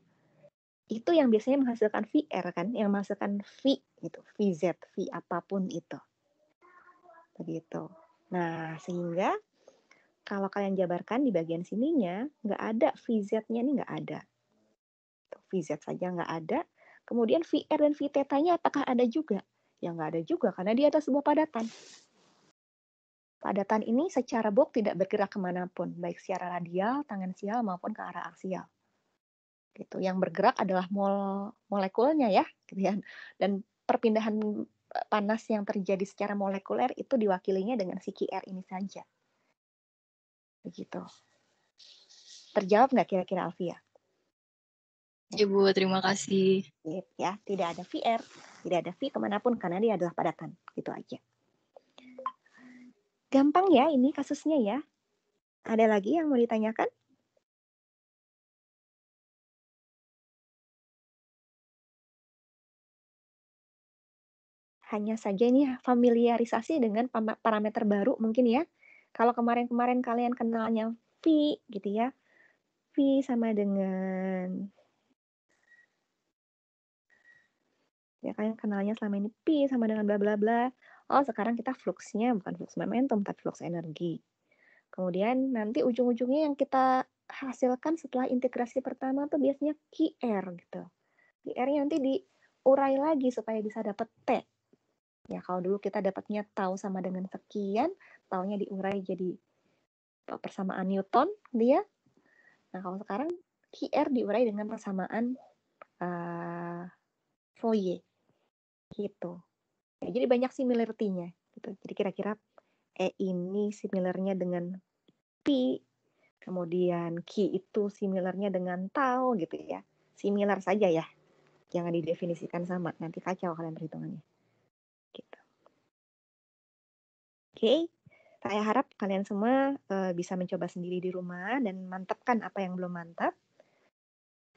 Speaker 1: yang biasanya menghasilkan VR kan, yang menghasilkan V gitu, VZ, V apapun itu. Begitu. Nah, sehingga kalau kalian jabarkan di bagian sininya, nggak ada VZ-nya ini nggak ada. VZ saja nggak ada. Kemudian VR dan V theta-nya apakah ada juga? Ya nggak ada juga, karena dia adalah sebuah padatan. Padatan ini secara bulk tidak bergerak kemanapun, baik secara radial, tangensial, maupun ke arah aksial. Gitu. Yang bergerak adalah molekulnya ya, gitu ya. Dan perpindahan panas yang terjadi secara molekuler itu diwakilinya dengan si QR ini saja. Begitu. Terjawab nggak kira-kira Alfia?
Speaker 8: Ibu, terima kasih.
Speaker 1: Ya, tidak ada VR, tidak ada V kemanapun karena dia adalah padatan. Gitu aja. Gampang ya ini kasusnya ya. Ada lagi yang mau ditanyakan? Hanya saja ini familiarisasi dengan parameter baru mungkin ya. Kalau kemarin-kemarin kalian kenalnya V gitu ya. V sama dengan ya kalian kenalnya selama ini P sama dengan bla bla bla. Oh, sekarang kita fluxnya bukan flux momentum tapi flux energi. Kemudian nanti ujung-ujungnya yang kita hasilkan setelah integrasi pertama tuh biasanya QR gitu. QR-nya nanti diurai lagi supaya bisa dapat T. Ya, kalau dulu kita dapatnya tau sama dengan sekian, taunya diurai jadi persamaan Newton dia. Nah, kalau sekarang QR diurai dengan persamaan Fourier gitu. Ya, jadi banyak similarity-nya gitu. Jadi kira-kira ini similarnya dengan P, kemudian Q itu similarnya dengan tau gitu ya. Similar saja ya. Jangan didefinisikan sama, nanti kacau kalian perhitungannya. Gitu. Oke. Saya harap kalian semua bisa mencoba sendiri di rumah dan mantapkan apa yang belum mantap.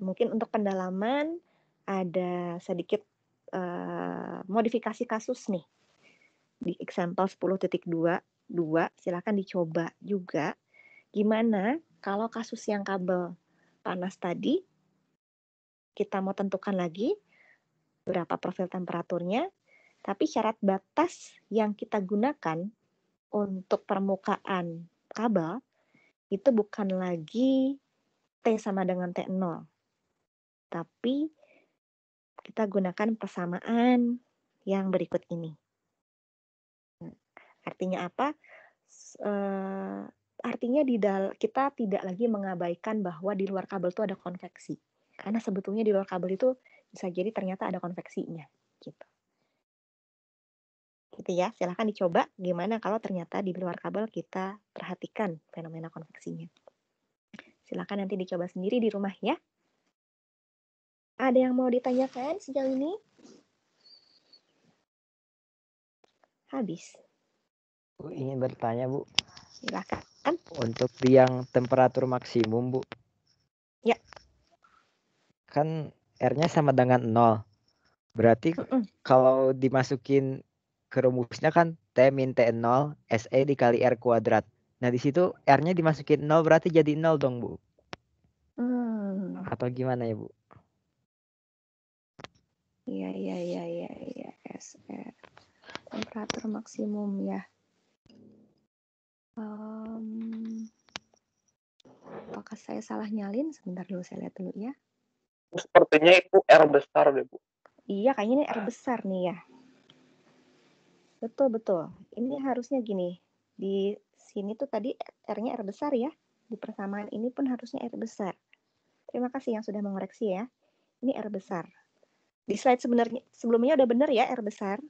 Speaker 1: Mungkin untuk pendalaman ada sedikit modifikasi kasus nih. Di example 10.2, silakan dicoba juga. Gimana kalau kasus yang kabel panas tadi, kita mau tentukan lagi berapa profil temperaturnya, tapi syarat batas yang kita gunakan untuk permukaan kabel itu bukan lagi T sama dengan T0. Tapi kita gunakan persamaan yang berikut ini. Artinya apa? Artinya kita tidak lagi mengabaikan bahwa di luar kabel itu ada konveksi. Karena sebetulnya di luar kabel itu bisa jadi ternyata ada konveksinya. Gitu. Gitu ya, silahkan dicoba gimana kalau ternyata di luar kabel kita perhatikan fenomena konveksinya. Silahkan nanti dicoba sendiri di rumah ya. Ada yang mau ditanyakan sejauh ini? Habis.
Speaker 5: Bu, ingin bertanya, Bu.
Speaker 1: Silahkan.
Speaker 5: Untuk yang temperatur maksimum, Bu.
Speaker 1: Ya.
Speaker 5: Kan R-nya sama dengan 0. Berarti kalau dimasukin ke rumusnya kan T min T0 SE dikali R kuadrat. Nah, di situ R-nya dimasukin 0 berarti jadi 0 dong, Bu. Atau gimana ya, Bu?
Speaker 1: Iya. SR. Temperatur maksimum ya. Apakah saya salah nyalin? Sebentar dulu, saya lihat dulu ya.
Speaker 2: Sepertinya itu R besar deh, Bu.
Speaker 1: Iya, kayaknya ini R besar nih ya. Betul. Ini harusnya gini. Di sini tuh tadi R-nya R besar ya. Di persamaan ini pun harusnya R besar. Terima kasih yang sudah mengoreksi ya. Ini R besar. Di slide sebelumnya udah bener ya R besar.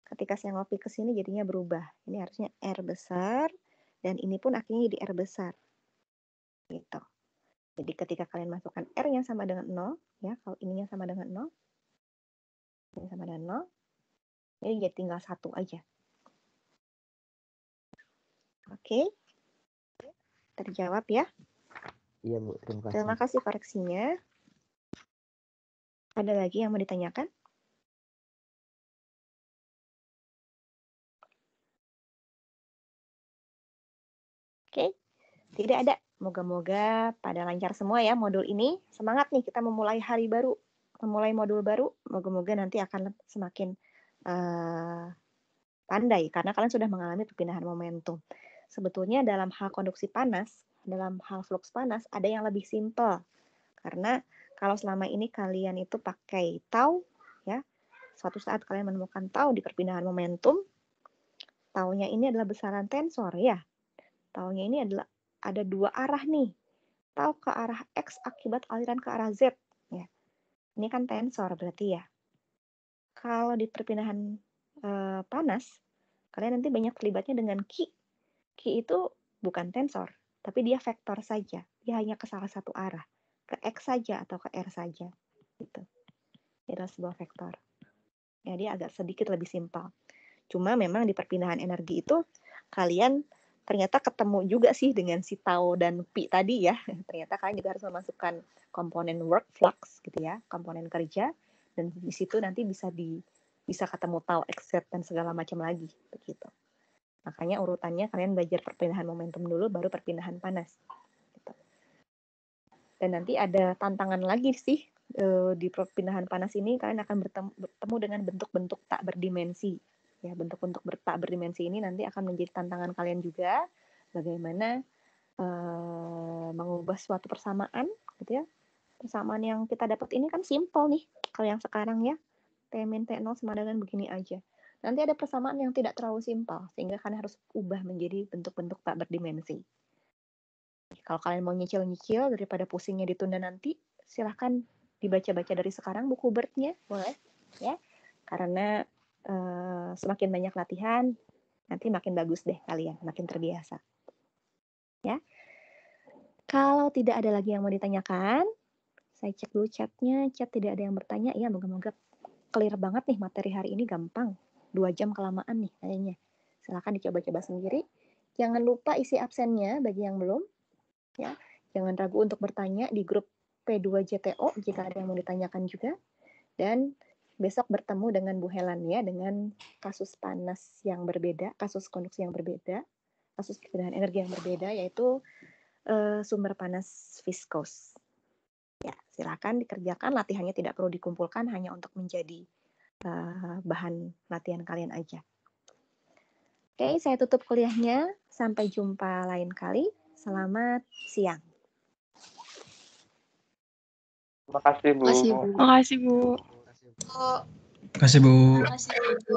Speaker 1: Ketika saya ngopi ke sini jadinya berubah. Ini harusnya R besar. Dan ini pun akhirnya jadi R besar. Gitu. Jadi ketika kalian masukkan R yang sama dengan 0, ya, kalau ininya sama dengan 0, ini sama dengan 0, ini jadi tinggal 1 aja. Oke. Terjawab ya.
Speaker 5: Iya, Bu. Terima kasih.
Speaker 1: Terima kasih koreksinya. Ada lagi yang mau ditanyakan? Oke. Tidak ada. Moga-moga pada lancar semua ya modul ini. Semangat nih kita memulai hari baru, memulai modul baru. Moga-moga nanti akan semakin pandai karena kalian sudah mengalami perpindahan momentum. Sebetulnya dalam hal konduksi panas, dalam hal flux panas ada yang lebih simpel. Karena kalau selama ini kalian itu pakai tau, ya, suatu saat kalian menemukan tau di perpindahan momentum, taunya ini adalah besaran tensor ya. Taunya ini adalah ada 2 arah nih. Tau ke arah X akibat aliran ke arah Z. Ya. Ini kan tensor berarti ya. Kalau di perpindahan panas, kalian nanti banyak terlibatnya dengan Q. Q itu bukan tensor, tapi dia vektor saja. Dia hanya ke salah satu arah. Ke X saja atau ke R saja. Gitu. Ini adalah sebuah vektor. Ya, dia agak sedikit lebih simpel. Cuma memang di perpindahan energi itu kalian ternyata ketemu juga sih dengan si tau dan pi tadi ya. Ternyata kalian juga harus memasukkan komponen work flux gitu ya, komponen kerja, dan di situ nanti bisa ketemu tau, x, z, dan segala macam lagi begitu. Makanya urutannya kalian belajar perpindahan momentum dulu, baru perpindahan panas. Gitu. Dan nanti ada tantangan lagi sih di perpindahan panas ini kalian akan bertemu dengan bentuk-bentuk tak berdimensi. Ya, bentuk-bentuk tak berdimensi ini nanti akan menjadi tantangan kalian juga, bagaimana mengubah suatu persamaan, gitu ya. Persamaan yang kita dapat ini kan simple nih, kalau yang sekarang ya, T-min T0 sama dengan begini aja. Nanti ada persamaan yang tidak terlalu simpel, sehingga kalian harus ubah menjadi bentuk-bentuk tak berdimensi. Kalau kalian mau nyicil-nyicil daripada pusingnya ditunda nanti, silahkan dibaca-baca dari sekarang buku BERT-nya, boleh ya, karena semakin banyak latihan, nanti makin bagus deh kalian, makin terbiasa. Ya. Kalau tidak ada lagi yang mau ditanyakan, saya cek dulu chatnya. Chat tidak ada yang bertanya. Ya, moga-moga clear banget nih materi hari ini, gampang. 2 jam kelamaan nih kayaknya. Silahkan dicoba-coba sendiri. Jangan lupa isi absennya bagi yang belum. Ya, jangan ragu untuk bertanya di grup P2JTO jika ada yang mau ditanyakan juga. Dan besok bertemu dengan Bu Helan ya, dengan kasus panas yang berbeda, kasus konduksi yang berbeda, kasus perpindahan energi yang berbeda, yaitu sumber panas viskos. Ya, silakan dikerjakan, latihannya tidak perlu dikumpulkan, hanya untuk menjadi bahan latihan kalian aja. Oke, saya tutup kuliahnya. Sampai jumpa lain kali. Selamat siang.
Speaker 2: Terima kasih, Bu.
Speaker 3: Makasih, Bu.
Speaker 8: Oh.
Speaker 9: Terima kasih Bu.
Speaker 8: Terima kasih, Bu.